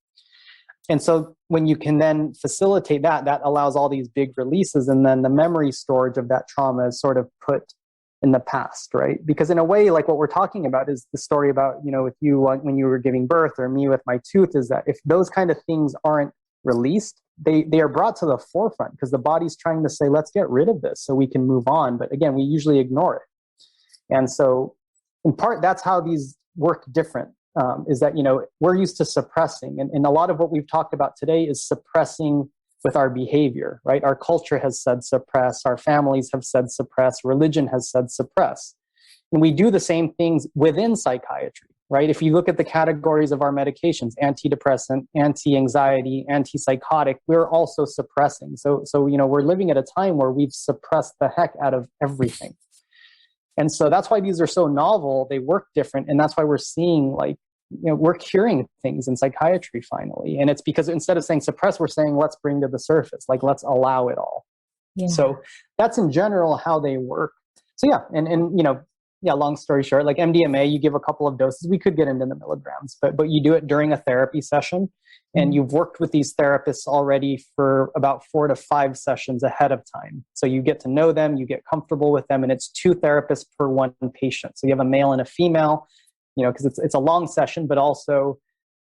[SPEAKER 2] And so when you can then facilitate that allows all these big releases, and then the memory storage of that trauma is sort of put in the past, right? Because in a way, like what we're talking about is the story about, with you when you were giving birth, or me with my tooth, is that if those kind of things aren't released, they are brought to the forefront because the body's trying to say, let's get rid of this so we can move on. But again, we usually ignore it. And so in part, that's how these work different. Is that, we're used to suppressing. And a lot of what we've talked about today is suppressing with our behavior, right? Our culture has said suppress, our families have said suppress, religion has said suppress. And we do the same things within psychiatry, right? If you look at the categories of our medications, antidepressant, anti-anxiety, antipsychotic, we're also suppressing. So we're living at a time where we've suppressed the heck out of everything. And so that's why these are so novel, they work different. And that's why we're seeing we're curing things in psychiatry finally. And it's because instead of saying suppress, we're saying let's bring to the surface, let's allow it all. Yeah. So that's in general how they work. So long story short, like MDMA, you give a couple of doses. We could get into the milligrams, but you do it during a therapy session. And you've worked with these therapists already for about 4 to 5 sessions ahead of time. So you get to know them, you get comfortable with them, and it's 2 therapists per 1 patient. So you have a male and a female, because it's a long session, but also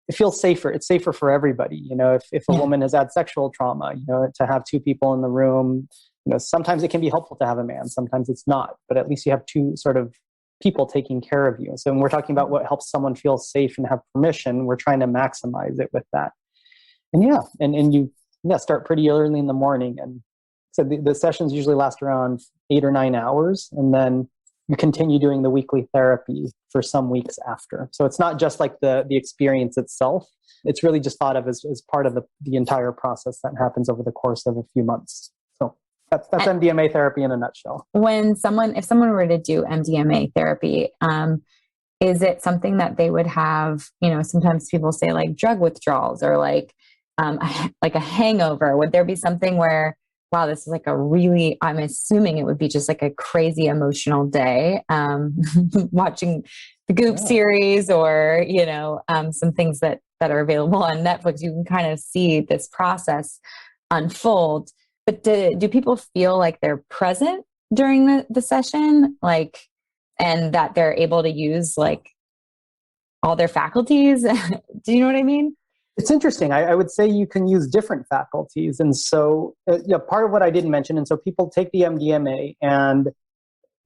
[SPEAKER 2] it feels safer. It's safer for everybody. If a woman has had sexual trauma, to have 2 people in the room, sometimes it can be helpful to have a man, sometimes it's not, but at least you have 2 sort of people taking care of you. So when we're talking about what helps someone feel safe and have permission, we're trying to maximize it with that. And you start pretty early in the morning. And so the sessions usually last around 8 or 9 hours. And then you continue doing the weekly therapy for some weeks after. So it's not just like the experience itself. It's really just thought of as part of the entire process that happens over the course of a few months. So that's MDMA therapy in a nutshell.
[SPEAKER 1] If someone were to do MDMA therapy, is it something that they would have, sometimes people say like drug withdrawals or like a hangover? Would there be something where, wow, this is like I'm assuming it would be just like a crazy emotional day, watching the Goop series or, some things that are available on Netflix. You can kind of see this process unfold. But do people feel like they're present during the session, and that they're able to use like all their faculties? Do you know what I mean?
[SPEAKER 2] It's interesting. I would say you can use different faculties. And so part of what I didn't mention, and so people take the MDMA and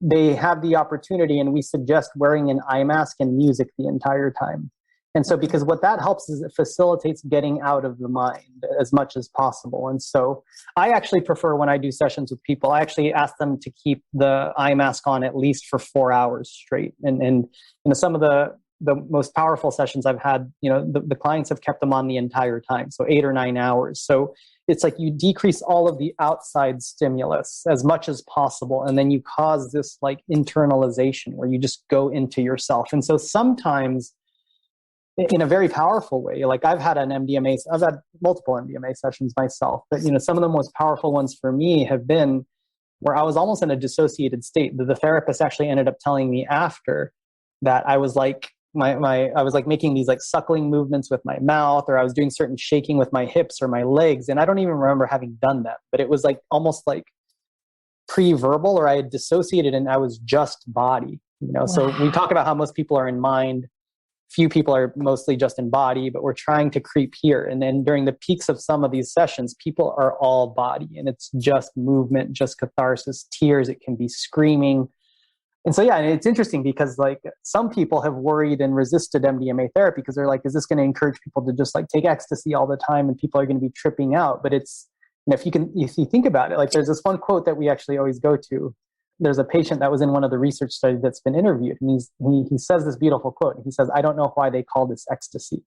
[SPEAKER 2] they have the opportunity, and we suggest wearing an eye mask and music the entire time. And so, because what that helps is it facilitates getting out of the mind as much as possible. And so I actually prefer, when I do sessions with people, I actually ask them to keep the eye mask on at least for 4 hours straight. And some of the most powerful sessions I've had, the clients have kept them on the entire time. So 8 or 9 hours. So it's like you decrease all of the outside stimulus as much as possible. And then you cause this like internalization where you just go into yourself. And so sometimes, in a very powerful way, like I've had multiple MDMA sessions myself, but some of the most powerful ones for me have been where I was almost in a dissociated state. The therapist actually ended up telling me after that I was like I was like making these like suckling movements with my mouth, or I was doing certain shaking with my hips or my legs, and I don't even remember having done that, but it was like almost like pre-verbal, or I had dissociated and I was just body.
[SPEAKER 1] Wow.
[SPEAKER 2] So we talk about how most people are in mind. Few people are mostly just in body, but we're trying to creep here. And then during the peaks of some of these sessions, people are all body, and it's just movement, just catharsis, tears. It can be screaming. And so, yeah, and it's interesting because like some people have worried and resisted MDMA therapy because they're like, is this going to encourage people to just like take ecstasy all the time and people are going to be tripping out? But it's, if you think about it, like there's this one quote that we actually always go to. There's a patient that was in one of the research studies that's been interviewed, and he says this beautiful quote. He says, "I don't know why they call this ecstasy,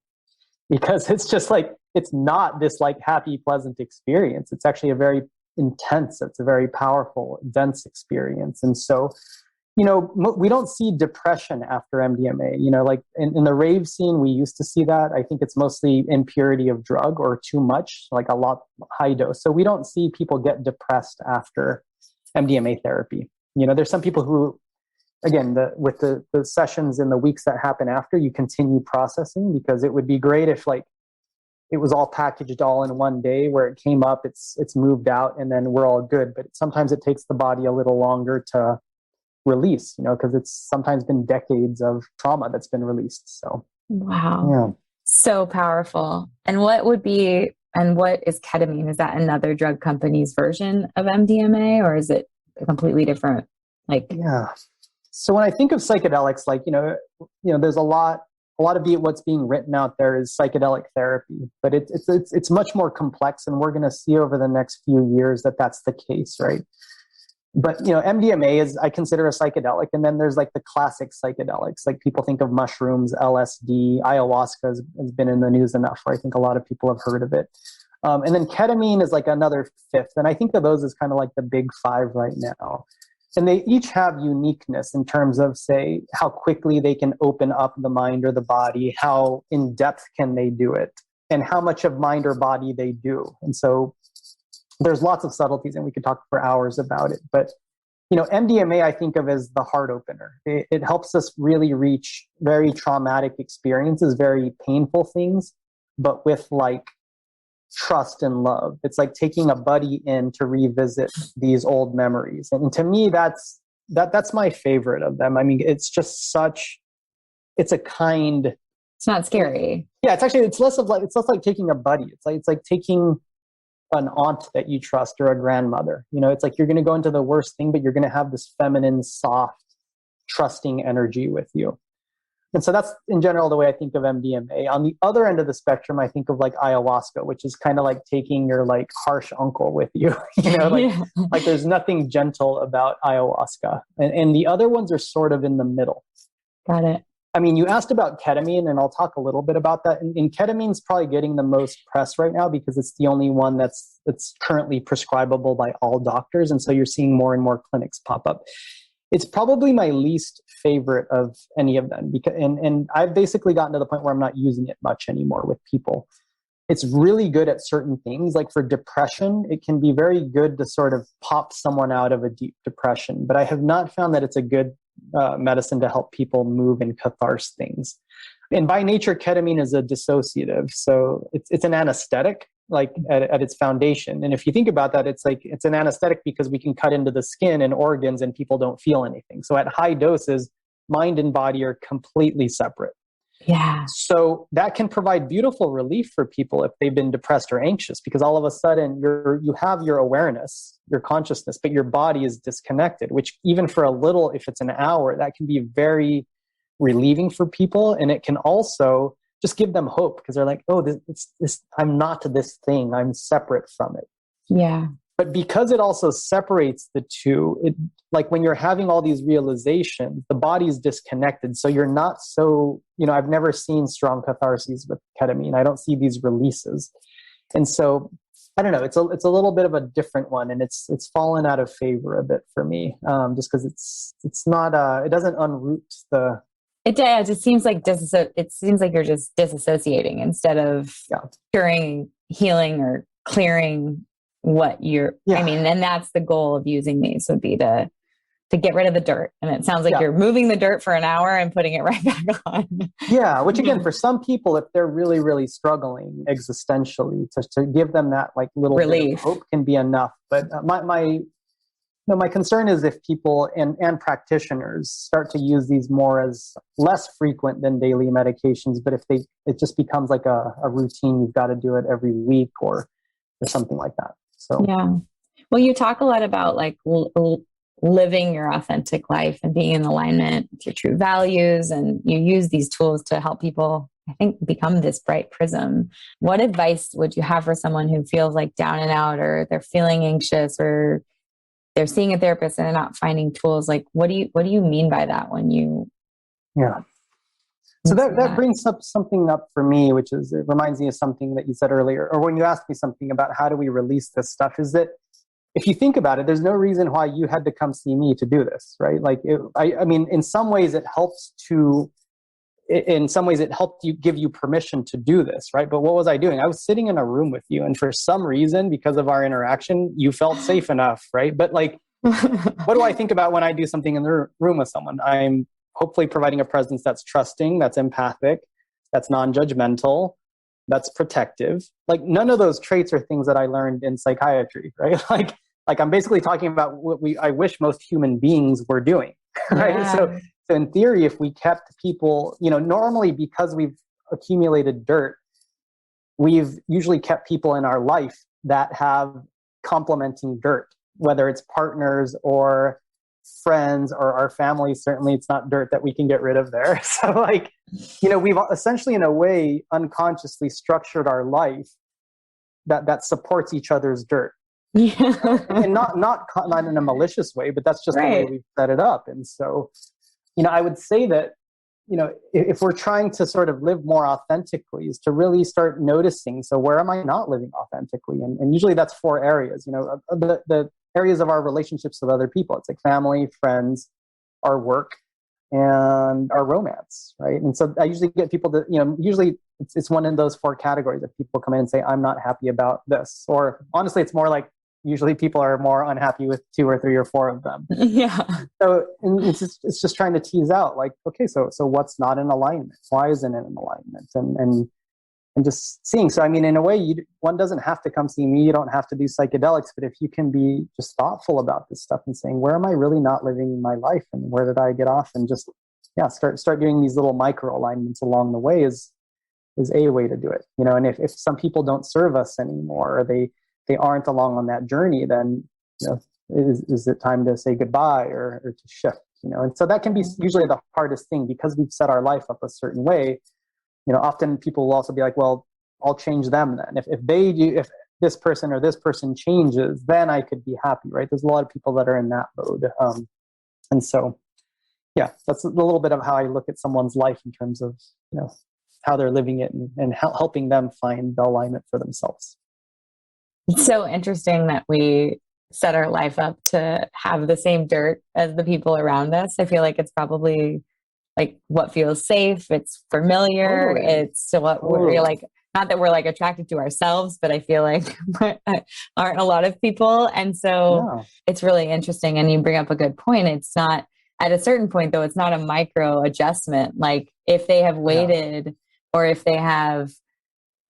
[SPEAKER 2] because it's just like, it's not this like happy, pleasant experience. It's actually a very intense, it's a very powerful, dense experience." And so, we don't see depression after MDMA. Like in the rave scene, we used to see that. I think it's mostly impurity of drug or too much, like a lot high dose. So we don't see people get depressed after MDMA therapy. There's some people who, again, with the sessions in the weeks that happen after, you continue processing, because it would be great if like it was all packaged all in one day where it came up, it's moved out, and then we're all good. But sometimes it takes the body a little longer to release, because it's sometimes been decades of trauma that's been released. So,
[SPEAKER 1] wow.
[SPEAKER 2] Yeah.
[SPEAKER 1] So powerful. And what is ketamine? Is that another drug company's version of MDMA, or is it completely different?
[SPEAKER 2] Yeah. So when I think of psychedelics, like, there's a lot of what's being written out there is psychedelic therapy, but it's much more complex, and we're going to see over the next few years that that's the case, right? But, MDMA I consider a psychedelic. And then there's like the classic psychedelics, like people think of mushrooms, LSD, ayahuasca has been in the news enough where I think a lot of people have heard of it. And then ketamine is like another fifth. And I think of those as kind of like the big five right now. And they each have uniqueness in terms of, say, how quickly they can open up the mind or the body, how in depth can they do it, and how much of mind or body they do. And so there's lots of subtleties, and we could talk for hours about it. But, MDMA I think of as the heart opener. It helps us really reach very traumatic experiences, very painful things, but with like trust and love. It's like taking a buddy in to revisit these old memories. And to me, that's my favorite of them. I mean, it's just it's
[SPEAKER 1] not scary.
[SPEAKER 2] Yeah, it's less like taking a buddy. It's like taking an aunt that you trust, or a grandmother. It's like you're going to go into the worst thing, but you're going to have this feminine, soft, trusting energy with you. And so that's in general the way I think of MDMA. On the other end of the spectrum, I think of like ayahuasca, which is kind of like taking your like harsh uncle with you. Like there's nothing gentle about ayahuasca. And the other ones are sort of in the middle.
[SPEAKER 1] Got it.
[SPEAKER 2] I mean, you asked about ketamine, and I'll talk a little bit about that. And ketamine's probably getting the most press right now because it's the only one that's currently prescribable by all doctors. And so you're seeing more and more clinics pop up. It's probably my least favorite of any of them, and I've basically gotten to the point where I'm not using it much anymore with people. It's really good at certain things. Like for depression, it can be very good to sort of pop someone out of a deep depression. But I have not found that it's a good medicine to help people move and catharsis things. And by nature, ketamine is a dissociative. So it's an anesthetic, like at its foundation. And if you think about that, it's an anesthetic because we can cut into the skin and organs and people don't feel anything. So at high doses, mind and body are completely separate.
[SPEAKER 1] Yeah.
[SPEAKER 2] So that can provide beautiful relief for people if they've been depressed or anxious, because all of a sudden you have your awareness, your consciousness, but your body is disconnected, which even for a little, if it's an hour, that can be very relieving for people. And it can also just give them hope, because they're like, oh, this, I'm not this thing, I'm separate from it.
[SPEAKER 1] Yeah.
[SPEAKER 2] But because it also separates the two, like when you're having all these realizations, the body's disconnected. So you're not so, I've never seen strong catharses with ketamine. I don't see these releases. And so, I don't know, it's a little bit of a different one, and it's fallen out of favor a bit for me, just because it's not, it doesn't unroot the...
[SPEAKER 1] It does. It seems like you're just disassociating instead of curing, healing, or clearing what you're, I mean, and that's the goal of using these, would be to get rid of the dirt. And it sounds like you're moving the dirt for an hour and putting it right back on. Yeah.
[SPEAKER 2] Which again, for some people, if they're really, really struggling existentially, to give them that like little relief, bit of hope can be enough. But my concern is if people and practitioners start to use these more as less frequent than daily medications, but if it just becomes like a routine, you've got to do it every week or something like that. So, yeah.
[SPEAKER 1] Well, you talk a lot about like living your authentic life and being in alignment with your true values. And you use these tools to help people, I think, become this bright prism. What advice would you have for someone who feels like down and out, or they're feeling anxious, or they're seeing a therapist and they're not finding tools? Like, what do you mean by that when you...
[SPEAKER 2] Yeah. So that brings up something up for me, which is, it reminds me of something that you said earlier, or when you asked me something about how do we release this stuff, is that if you think about it, there's no reason why you had to come see me to do this, right? Like, I mean, in some ways it helped you, give you permission to do this, right? But what was I doing? I was sitting in a room with you, and for some reason, because of our interaction, you felt safe enough, right? But like, what do I think about when I do something in the room with someone? I'm hopefully providing a presence that's trusting, that's empathic, that's non-judgmental, that's protective. Like, none of those traits are things that I learned in psychiatry, right? Like I'm basically talking about what I wish most human beings were doing, right? Yeah. So in theory, if we kept people, normally because we've accumulated dirt, we've usually kept people in our life that have complementing dirt, whether it's partners or friends or our family. Certainly it's not dirt that we can get rid of there. So like, we've essentially in a way unconsciously structured our life that supports each other's dirt. Yeah. And not in a malicious way, but that's just the way we've set it up. And so, I would say that, if we're trying to sort of live more authentically, is to really start noticing, so where am I not living authentically? And usually that's 4 areas, the areas of our relationships with other people. It's like family, friends, our work, and our romance, right? And so I usually get people to, usually it's one of those 4 categories that people come in and say, I'm not happy about this. Or honestly, it's more like, usually people are more unhappy with 2 or 3 or 4 of them.
[SPEAKER 1] Yeah.
[SPEAKER 2] So it's just trying to tease out, like, okay, so what's not in alignment? Why isn't it in alignment? And just seeing. So, I mean, in a way, one doesn't have to come see me. You don't have to do psychedelics. But if you can be just thoughtful about this stuff and saying, where am I really not living my life? And where did I get off? And just, start doing these little micro alignments along the way is a way to do it. And if some people don't serve us anymore, or they aren't along on that journey, then, is it time to say goodbye or to shift, And so that can be usually the hardest thing, because we've set our life up a certain way. Often people will also be like, well, I'll change them then. If this person or this person changes, then I could be happy, right? There's a lot of people that are in that mode. And so, that's a little bit of how I look at someone's life in terms of, how they're living it and helping them find the alignment for themselves.
[SPEAKER 1] It's so interesting that we set our life up to have the same dirt as the people around us. I feel like it's probably like what feels safe. It's familiar. It's what we're like, not that we're like attracted to ourselves, but I feel like aren't a lot of people. And so it's really interesting. And you bring up a good point. It's not, at a certain point though, it's not a micro adjustment. Like if they have waited or if they have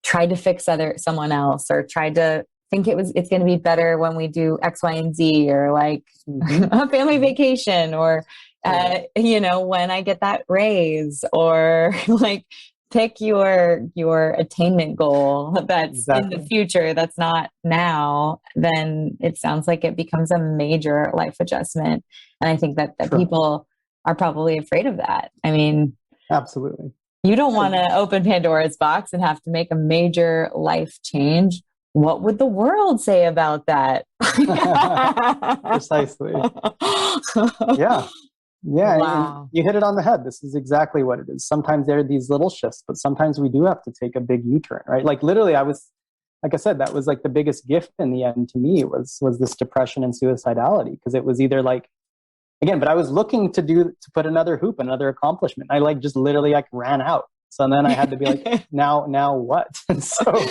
[SPEAKER 1] tried to fix someone else, or tried to think it's going to be better when we do X, Y, and Z, or like a family vacation, or, when I get that raise, or like pick your attainment goal that's in the future, that's not now, then it sounds like it becomes a major life adjustment. And I think that people are probably afraid of that. I mean,
[SPEAKER 2] absolutely.
[SPEAKER 1] You don't want to open Pandora's box and have to make a major life change. What would the world say about that?
[SPEAKER 2] Precisely. Yeah. Yeah.
[SPEAKER 1] Wow.
[SPEAKER 2] And you hit it on the head. This is exactly what it is. Sometimes there are these little shifts, but sometimes we do have to take a big U-turn, right? Like literally like I said, that was like the biggest gift in the end to me was this depression and suicidality. Because it was either like, again, but I was looking to put another hoop, another accomplishment. I like just literally like ran out. So then I had to be like, now what? And so,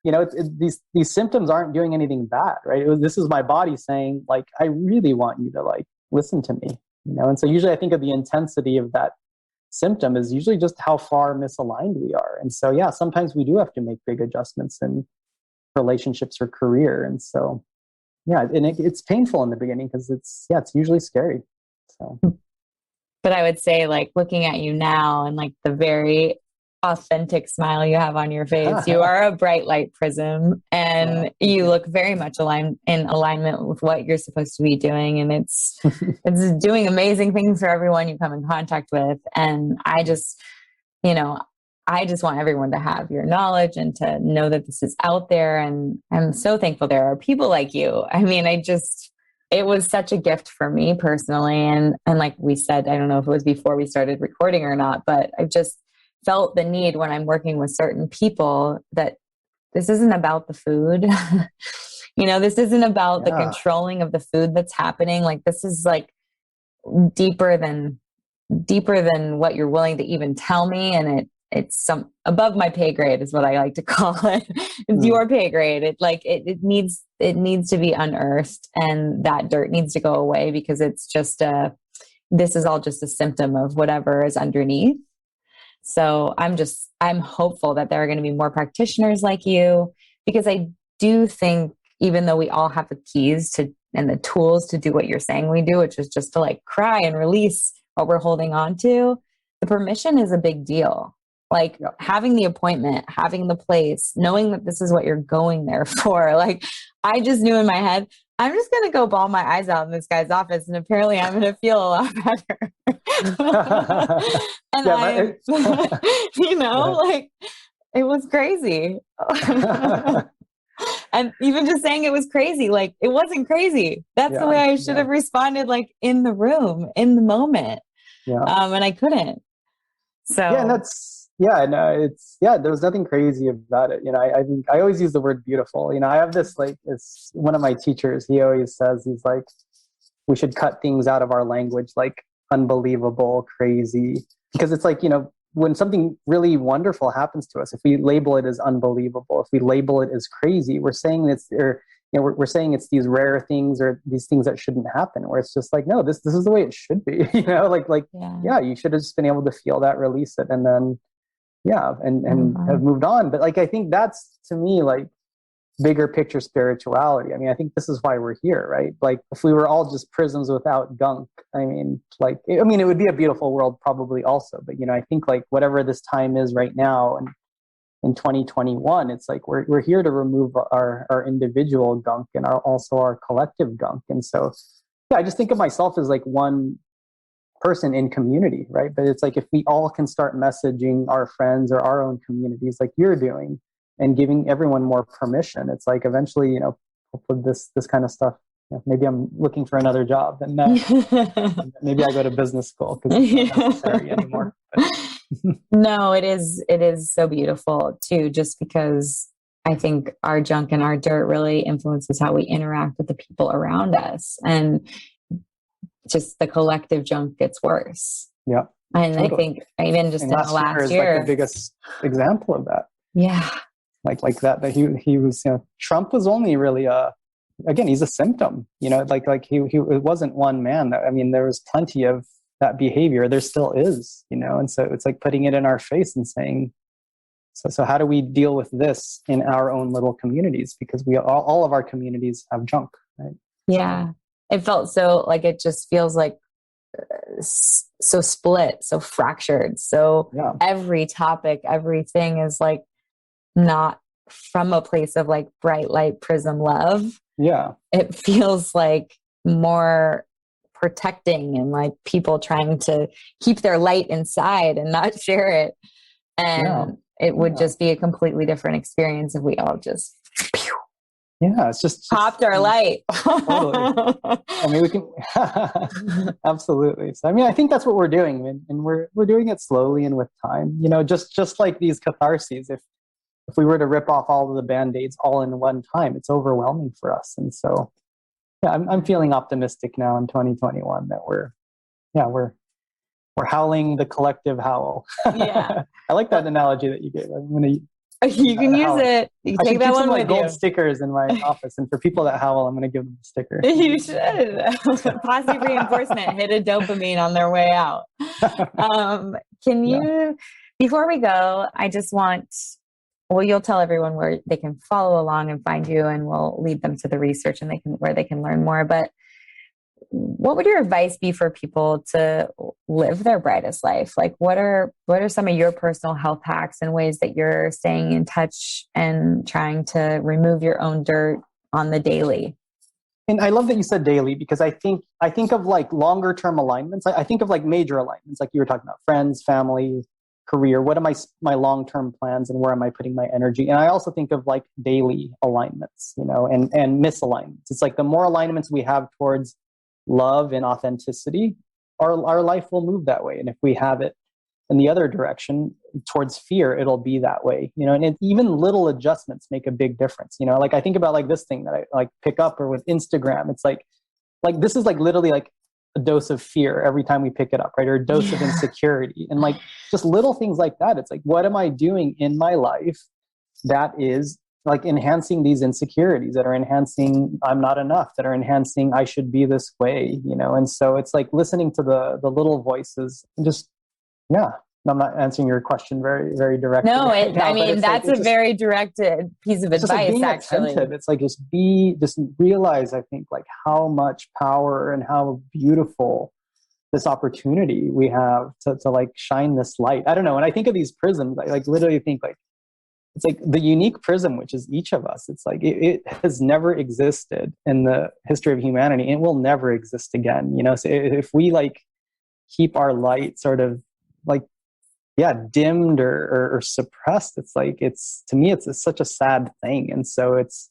[SPEAKER 2] these symptoms aren't doing anything bad, right? This is my body saying like, I really want you to like, listen to me, And so usually I think of the intensity of that symptom is usually just how far misaligned we are. And so, yeah, sometimes we do have to make big adjustments in relationships or career. And so, yeah, and it's painful in the beginning because it's usually scary. So,
[SPEAKER 1] but I would say like looking at you now and like the very authentic smile you have on your face, you are a bright light prism and you look very much in alignment with what you're supposed to be doing. And it's doing amazing things for everyone you come in contact with. And I just want everyone to have your knowledge and to know that this is out there. And I'm so thankful there are people like you. I mean, it was such a gift for me personally. And like we said, I don't know if it was before we started recording or not, but I just felt the need when I'm working with certain people that this isn't about the food. This isn't about the controlling of the food that's happening. Like this is like deeper than what you're willing to even tell me. And it's some above my pay grade is what I like to call it. It's your pay grade. It needs to be unearthed, and that dirt needs to go away because it's just this is all just a symptom of whatever is underneath. So I'm hopeful that there are going to be more practitioners like you, because I do think even though we all have the keys and the tools to do what you're saying we do, which is just to like cry and release what we're holding on to, the permission is a big deal. Like having the appointment, having the place, knowing that this is what you're going there for. Like I just knew in my head, I'm just going to go bawl my eyes out in this guy's office. And apparently I'm going to feel a lot better. And like it was crazy. And even just saying it was crazy, like it wasn't crazy. That's the way I should have responded, like in the room, in the moment. And I couldn't. So there was nothing crazy about it. I think I always use the word beautiful. I have this, like, it's one of my teachers, he always says, he's like, we should cut things out of our language, like unbelievable, crazy, because it's like, when something really wonderful happens to us, if we label it as unbelievable, if we label it as crazy, we're saying we're saying it's these rare things or these things that shouldn't happen, where it's just like, no, this is the way it should be. You should have just been able to feel that, release it, and then and have moved on. But like, I think that's, to me, like bigger picture spirituality. I mean, I think this is why we're here, right? Like if we were all just prisms without gunk, it would be a beautiful world probably also. But, I think like whatever this time is right now and in 2021, it's like we're here to remove our individual gunk and also our collective gunk. And so, I just think of myself as like one person in community, right? But it's like if we all can start messaging our friends or our own communities like you're doing and giving everyone more permission, it's like eventually, hopefully this kind of stuff, maybe I'm looking for another job and maybe I go to business school because it's not necessary anymore. No, it is so beautiful too, just because I think our junk and our dirt really influences how we interact with the people around us, and just the collective junk gets worse.
[SPEAKER 2] Yeah.
[SPEAKER 1] And totally. I think even just in the last year,
[SPEAKER 2] like the biggest example of that.
[SPEAKER 1] Yeah.
[SPEAKER 2] Like that he was, Trump was only really again, he's a symptom, like he it wasn't one man. I mean, there was plenty of that behavior. There still is, and so it's like putting it in our face and saying, so how do we deal with this in our own little communities? Because all of our communities have junk, right?
[SPEAKER 1] Yeah. It felt so like, it just feels like so split, so fractured. So every topic, everything is like not from a place of like bright light prism love.
[SPEAKER 2] Yeah.
[SPEAKER 1] It feels like more protecting and like people trying to keep their light inside and not share it. And it would just be a completely different experience if we all just
[SPEAKER 2] it's just
[SPEAKER 1] popped our light.
[SPEAKER 2] Totally. I mean, we can absolutely. So, I mean, I think that's what we're doing, and we're doing it slowly and with time. You know, just like these catharses. If we were to rip off all of the Band-Aids all in one time, it's overwhelming for us. And so, yeah, I'm feeling optimistic now in 2021 that we're howling the collective howl.
[SPEAKER 1] Yeah.
[SPEAKER 2] I like that analogy that you gave. I'm gonna.
[SPEAKER 1] You can use it. You can take that one with
[SPEAKER 2] gold
[SPEAKER 1] you.
[SPEAKER 2] stickers in my office, and for people that howl, I'm going to give them a sticker.
[SPEAKER 1] You should. Positive reinforcement, hit a dopamine on their way out. Can you, before we go, I just want, you'll tell everyone where they can follow along and find you, and we'll lead them to the research and where they can learn more. But what would your advice be for people to live their brightest life? Like, what are some of your personal health hacks and ways that you're staying in touch and trying to remove your own dirt on the daily?
[SPEAKER 2] And I love that you said daily, because I think of like longer term alignments. I think of like major alignments, like you were talking about, friends, family, career. What are my long term plans, and where am I putting my energy? And I also think of like daily alignments, and misalignments. It's like the more alignments we have towards love and authenticity, our life will move that way. And if we have it in the other direction towards fear, it'll be that way, and even little adjustments make a big difference. Like I think about like this thing that I like pick up, or with Instagram, it's like this is like literally like a dose of fear every time we pick it up, right? Or a dose of insecurity, and like just little things like that. It's like, what am I doing in my life that is like enhancing these insecurities, that are enhancing I'm not enough, that are enhancing I should be this way, And so it's like listening to the little voices, and just, I'm not answering your question very, very directly.
[SPEAKER 1] No,
[SPEAKER 2] right now,
[SPEAKER 1] I mean, that's a very directed piece of advice,
[SPEAKER 2] like being
[SPEAKER 1] actually.
[SPEAKER 2] Attentive. It's like just realize, I think, like how much power and how beautiful this opportunity we have to like shine this light. I don't know. When I think of these prisms, I like literally think like, it's like the unique prism, which is each of us. It's like it has never existed in the history of humanity, and it will never exist again. So if we like keep our light sort of like dimmed or suppressed, it's like to me it's such a sad thing. And so it's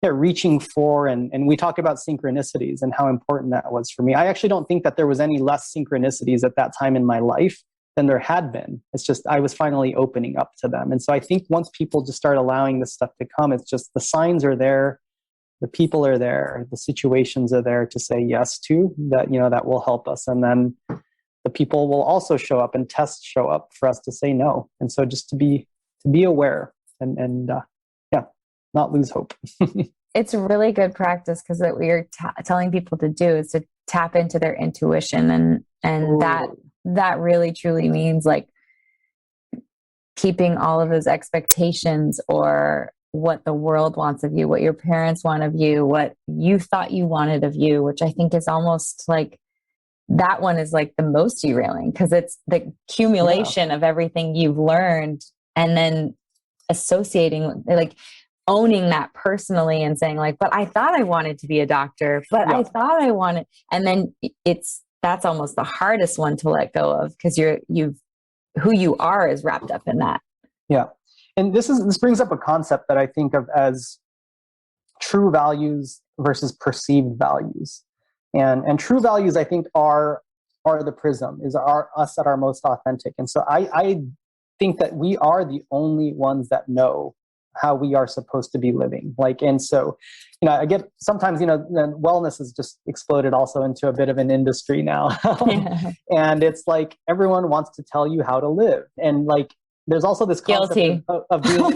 [SPEAKER 2] reaching for, and we talk about synchronicities and how important that was for me. I actually don't think that there was any less synchronicities at that time in my life than there had been. It's just I was finally opening up to them. And so I think once people just start allowing this stuff to come, it's just the signs are there, the people are there, the situations are there to say yes to, that that will help us. And then the people will also show up, and tests show up for us to say no. And so just to be aware and not lose hope.
[SPEAKER 1] It's a really good practice, because what we're telling people to do is to tap into their intuition, and that really truly means like keeping all of those expectations, or what the world wants of you, what your parents want of you, what you thought you wanted of you, which I think is almost like that one is like the most derailing, because it's the accumulation of everything you've learned, and then associating, like owning that personally and saying like, but I thought I wanted to be a doctor, but I thought I wanted, and then that's almost the hardest one to let go of, because who you are is wrapped up in that.
[SPEAKER 2] Yeah. And this brings up a concept that I think of as true values versus perceived values. And true values, I think, are the prism, are us at our most authentic. And so I think that we are the only ones that know how we are supposed to be living. And so, I get sometimes, wellness has just exploded also into a bit of an industry now. And it's like, everyone wants to tell you how to live. And like, there's also this concept of being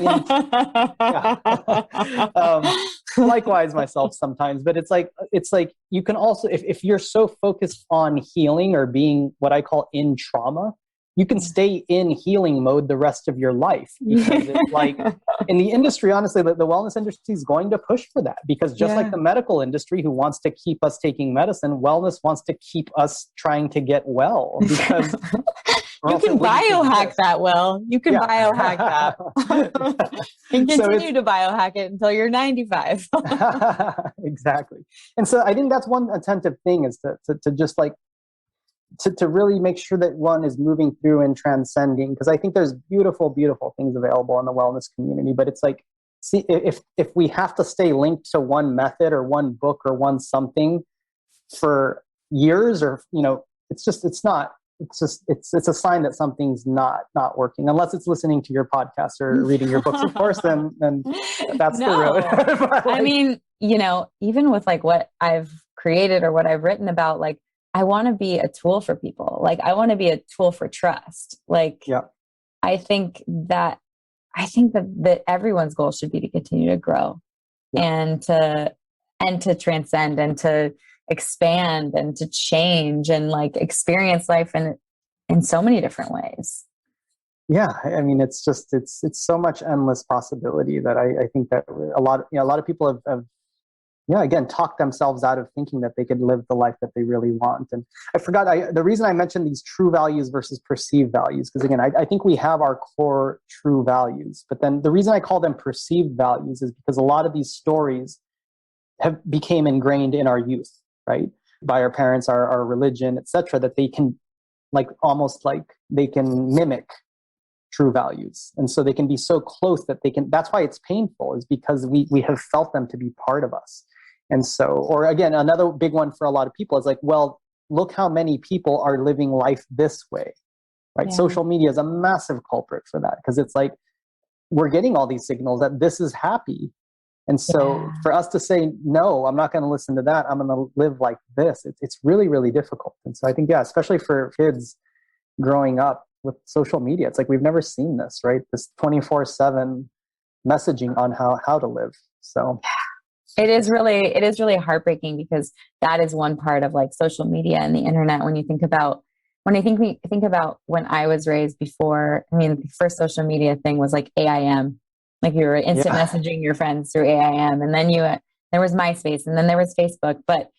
[SPEAKER 2] likewise myself sometimes, but it's like you can also, if you're so focused on healing or being what I call in trauma, you can stay in healing mode the rest of your life, because it's like in the industry, honestly, the wellness industry is going to push for that, because just like the medical industry, who wants to keep us taking medicine, wellness wants to keep us trying to get well, because
[SPEAKER 1] you can biohack that well. You can biohack that and continue to biohack it until you're 95.
[SPEAKER 2] Exactly. And so I think that's one attentive thing, is to just like to really make sure that one is moving through and transcending, because I think there's beautiful, beautiful things available in the wellness community, but it's like, see, if we have to stay linked to one method or one book or one something for years, or, you know, it's a sign that something's not working, unless it's listening to your podcast or reading your books, of course, then that's the road. Like,
[SPEAKER 1] I mean, you know, even with like what I've created or what I've written about, like, I want to be a tool for people. Like, I want to be a tool for trust. Like,
[SPEAKER 2] yeah.
[SPEAKER 1] I think that everyone's goal should be to continue to grow, and to transcend and to expand and to change and like experience life in so many different ways.
[SPEAKER 2] Yeah, I mean, it's so much endless possibility that I think that a lot of people have again, talked themselves out of thinking that they could live the life that they really want. And I forgot, the reason I mentioned these true values versus perceived values, because again, I think we have our core true values, but then the reason I call them perceived values is because a lot of these stories became ingrained in our youth, right? By our parents, our religion, etc., that they can they can mimic true values. And so they can be so close that that's why it's painful, is because we have felt them to be part of us. And so, or again, another big one for a lot of people is like, well, look how many people are living life this way, right? Yeah. Social media is a massive culprit for that, because it's like, we're getting all these signals that this is happy. And so for us to say, no, I'm not going to listen to that, I'm going to live like this, it's really, really difficult. And so I think, especially for kids growing up with social media, it's like, we've never seen this, right? This 24/7 messaging on how to live. So it is
[SPEAKER 1] really heartbreaking, because that is one part of like social media and the internet. When I think about when I was raised before, I mean, the first social media thing was like AIM. Like, you were instant messaging your friends through AIM, and then there was MySpace, and then there was Facebook. But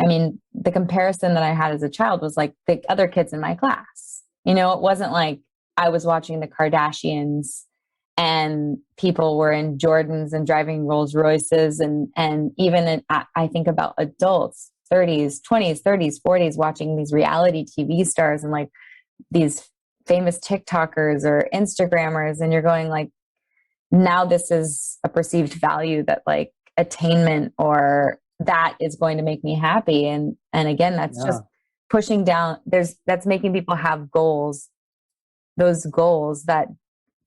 [SPEAKER 1] I mean, the comparison that I had as a child was like the other kids in my class. You know, it wasn't like I was watching the Kardashians and people were in Jordans and driving Rolls Royces. And even I think about adults, 30s, 20s, 30s, 40s, watching these reality TV stars and like these famous TikTokers or Instagrammers. And you're going like, now this is a perceived value, that like attainment or that is going to make me happy. And again, that's just pushing down, that's making people have goals, those goals that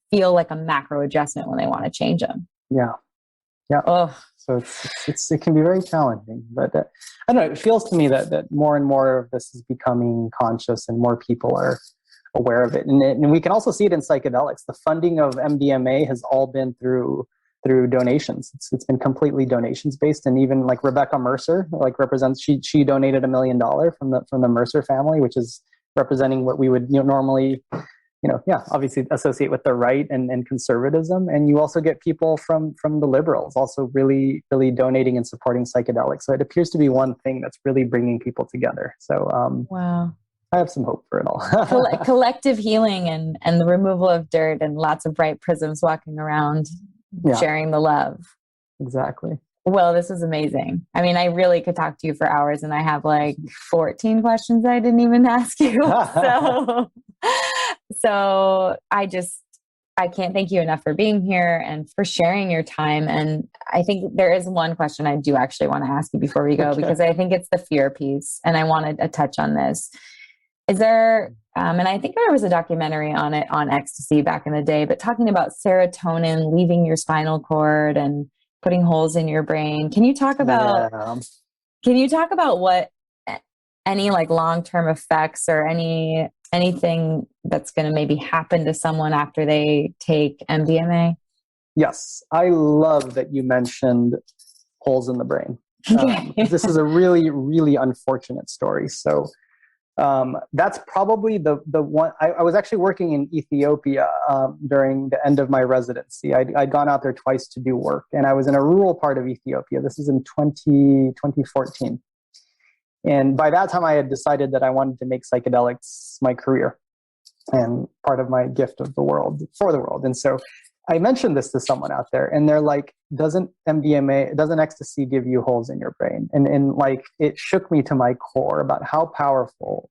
[SPEAKER 1] feel like a macro adjustment when they want to change them.
[SPEAKER 2] Yeah. Oh, so it can be very challenging, but I don't know. It feels to me that more and more of this is becoming conscious, and more people are aware of it. And we can also see it in psychedelics. The funding of MDMA has all been through donations. It's been completely donations based. And even like Rebecca Mercer, like she donated $1 million from the Mercer family, which is representing what we would normally, obviously associate with the right and conservatism. And you also get people from the liberals also really, really donating and supporting psychedelics. So it appears to be one thing that's really bringing people together. So
[SPEAKER 1] wow.
[SPEAKER 2] I have some hope for it all.
[SPEAKER 1] Collective healing and the removal of dirt and lots of bright prisms walking around, sharing the love.
[SPEAKER 2] Exactly.
[SPEAKER 1] Well, this was amazing. I mean, I really could talk to you for hours, and I have like 14 questions I didn't even ask you. So I can't thank you enough for being here and for sharing your time. And I think there is one question I do actually want to ask you before we go, because I think it's the fear piece, and I wanted to touch on this. Is there, and I think there was a documentary on it on ecstasy back in the day, but talking about serotonin leaving your spinal cord and putting holes in your brain. Can you talk about what any like long-term effects or anything that's going to maybe happen to someone after they take MDMA?
[SPEAKER 2] Yes. I love that you mentioned holes in the brain. This is a really, really unfortunate story. So that's probably the one. I was actually working in Ethiopia during the end of my residency. I'd gone out there twice to do work, and I was in a rural part of Ethiopia. This is in 2014. And by that time, I had decided that I wanted to make psychedelics my career and part of my gift of the world, for the world. And so I mentioned this to someone out there, and they're like, doesn't ecstasy give you holes in your brain? And like, it shook me to my core about how powerful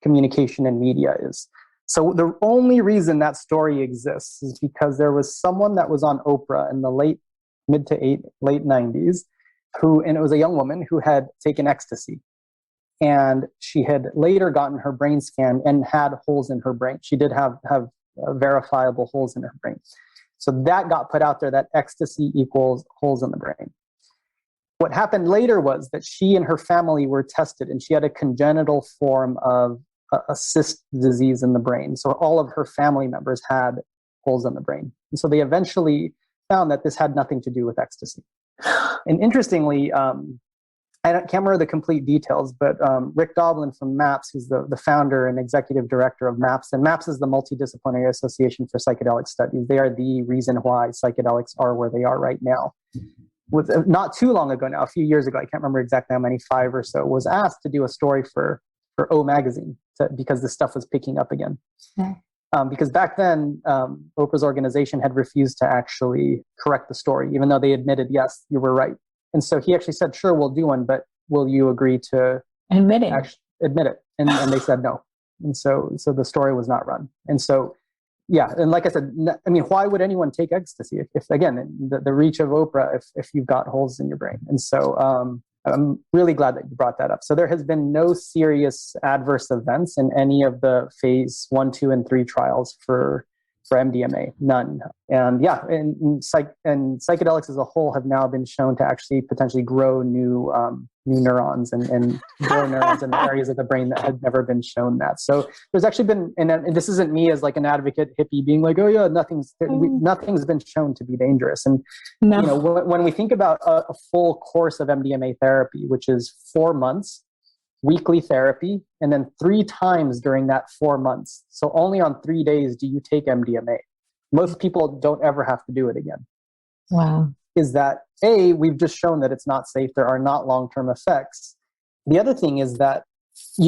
[SPEAKER 2] communication and media is. So the only reason that story exists is because there was someone that was on Oprah in the late 90s and it was a young woman who had taken ecstasy. And she had later gotten her brain scan and had holes in her brain. She did have verifiable holes in her brain. So that got put out there, that ecstasy equals holes in the brain. What happened later was that she and her family were tested, and she had a congenital form of a cyst disease in the brain. So all of her family members had holes in the brain. And so they eventually found that this had nothing to do with ecstasy. And interestingly, I can't remember the complete details, but Rick Doblin from MAPS, who's the founder and executive director of MAPS, and MAPS is the Multidisciplinary Association for Psychedelic Studies. They are the reason why psychedelics are where they are right now. Not too long ago now, a few years ago, I can't remember exactly how many, 5 or so, was asked to do a story for O Magazine because this stuff was picking up again.
[SPEAKER 1] Yeah.
[SPEAKER 2] Because back then, Oprah's organization had refused to actually correct the story, even though they admitted, yes, you were right. And so he actually said, sure, we'll do one, but will you agree to admit it? And they said no. And so the story was not run. And so, yeah. And like I said, I mean, why would anyone take ecstasy if again, the reach of Oprah, if you've got holes in your brain? And so I'm really glad that you brought that up. So there has been no serious adverse events in any of the phase 1, 2, and 3 trials for MDMA, none. And yeah, and psychedelics as a whole have now been shown to actually potentially grow new neurons and grow neurons in the areas of the brain that had never been shown that. So there's actually been, and this isn't me as like an advocate hippie being like, oh yeah, nothing's been shown to be dangerous. And you know, when we think about a full course of MDMA therapy, which is 4 months, weekly therapy, and then 3 times during that 4 months. So only on 3 days do you take MDMA. Most people don't ever have to do it again.
[SPEAKER 1] Wow.
[SPEAKER 2] Is that we've just shown that it's not safe. There are not long-term effects. The other thing is that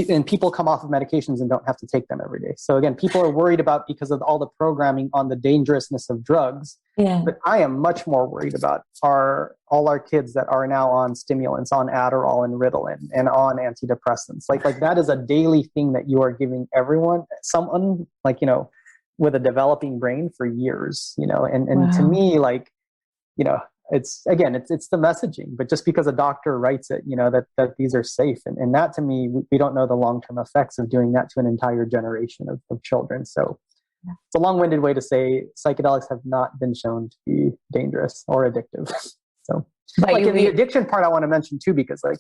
[SPEAKER 2] and people come off of medications and don't have to take them every day. So again, people are worried about because of all the programming on the dangerousness of drugs.
[SPEAKER 1] Yeah.
[SPEAKER 2] But I am much more worried about all our kids that are now on stimulants, on Adderall and Ritalin, and on antidepressants. Like that is a daily thing that you are giving everyone, someone like, you know, with a developing brain for years, you know, and
[SPEAKER 1] Wow.
[SPEAKER 2] To me, like, you know, it's the messaging, but just because a doctor writes it, you know, that these are safe. And that to me, we don't know the long-term effects of doing that to an entire generation of children. So it's a long-winded way to say psychedelics have not been shown to be dangerous or addictive. So
[SPEAKER 1] But
[SPEAKER 2] like in the addiction part, I want to mention too, because like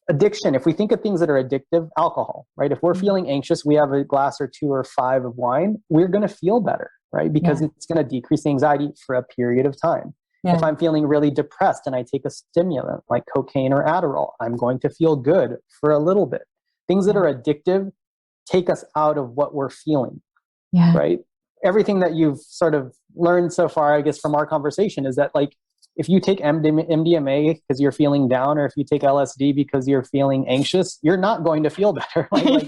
[SPEAKER 2] addiction, if we think of things that are addictive, alcohol, right? If we're feeling anxious, we have a glass or 2 or 5 of wine, we're going to feel better, right? Because it's going to decrease anxiety for a period of time. Yeah. If I'm feeling really depressed and I take a stimulant like cocaine or Adderall, I'm going to feel good for a little bit. Things that are addictive take us out of what we're feeling, right? Everything that you've sort of learned so far, I guess, from our conversation is that like, if you take MDMA because you're feeling down, or if you take LSD because you're feeling anxious, you're not going to feel better. Like,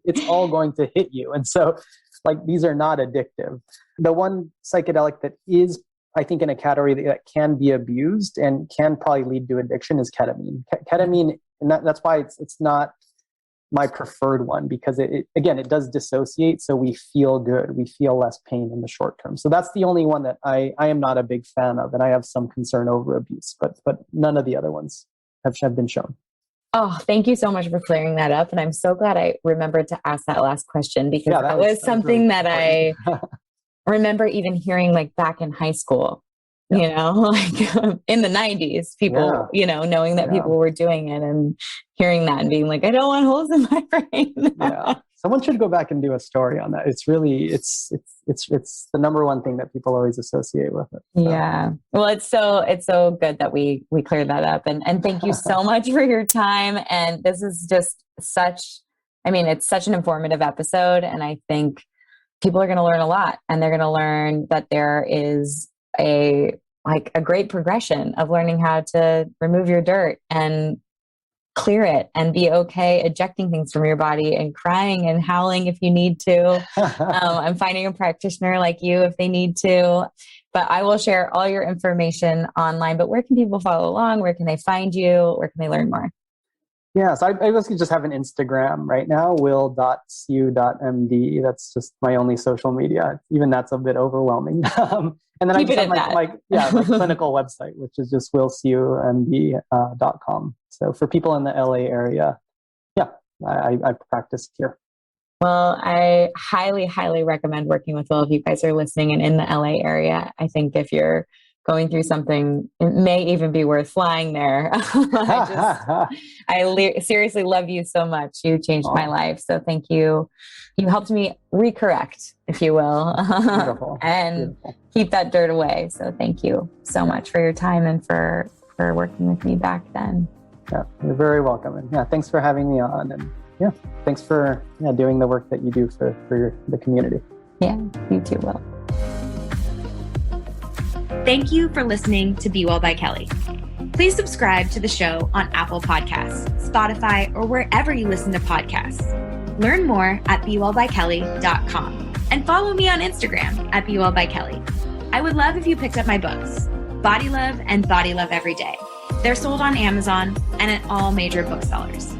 [SPEAKER 2] it's all going to hit you. And so like, these are not addictive. The one psychedelic that is, I think, in a category that can be abused and can probably lead to addiction is ketamine. Ketamine, and that's why it's not my preferred one, because it does dissociate, so we feel good. We feel less pain in the short term. So that's the only one that I am not a big fan of, and I have some concern over abuse, but none of the other ones have been shown.
[SPEAKER 1] Oh, thank you so much for clearing that up. And I'm so glad I remembered to ask that last question, because that was something that I remember even hearing like back in high school, you know, like in the 90s, people, you know, knowing that people were doing it and hearing that and being like, I don't want holes in my brain.
[SPEAKER 2] Someone should go back and do a story on that. It's really, it's the number one thing that people always associate with it. So. Yeah.
[SPEAKER 1] Well, it's so good that we cleared that up, and thank you so much for your time. And this is just it's such an informative episode. And I think people are going to learn a lot, and they're going to learn that there is a great progression of learning how to remove your dirt and clear it and be okay ejecting things from your body and crying and howling if you need to. I'm finding a practitioner like you if they need to, but I will share all your information online. But where can people follow along? Where can they find you? Where can they learn more?
[SPEAKER 2] Yeah, so I basically just have an Instagram right now, will.slew.md. That's just my only social media. Even that's a bit overwhelming. And then I
[SPEAKER 1] Keep
[SPEAKER 2] just
[SPEAKER 1] it
[SPEAKER 2] have
[SPEAKER 1] at
[SPEAKER 2] my
[SPEAKER 1] that.
[SPEAKER 2] clinical website, which is just willslew.md.com. So for people in the LA area, yeah, I practice here.
[SPEAKER 1] Well, I highly, highly recommend working with Will if you guys are listening and in the LA area. I think if you're going through something, it may even be worth flying there. Seriously love you so much. You changed my life. So thank you. You helped me recorrect, if you will, and keep that dirt away. So thank you so much for your time and for working with me back then.
[SPEAKER 2] Yeah, you're very welcome. And yeah, thanks for having me on. And yeah, thanks for doing the work that you do for the community.
[SPEAKER 1] Yeah, you too, Will.
[SPEAKER 3] Thank you for listening to Be Well by Kelly. Please subscribe to the show on Apple Podcasts, Spotify, or wherever you listen to podcasts. Learn more at bewellbykelly.com and follow me on Instagram at bewellbykelly. I would love if you picked up my books, Body Love and Body Love Every Day. They're sold on Amazon and at all major booksellers.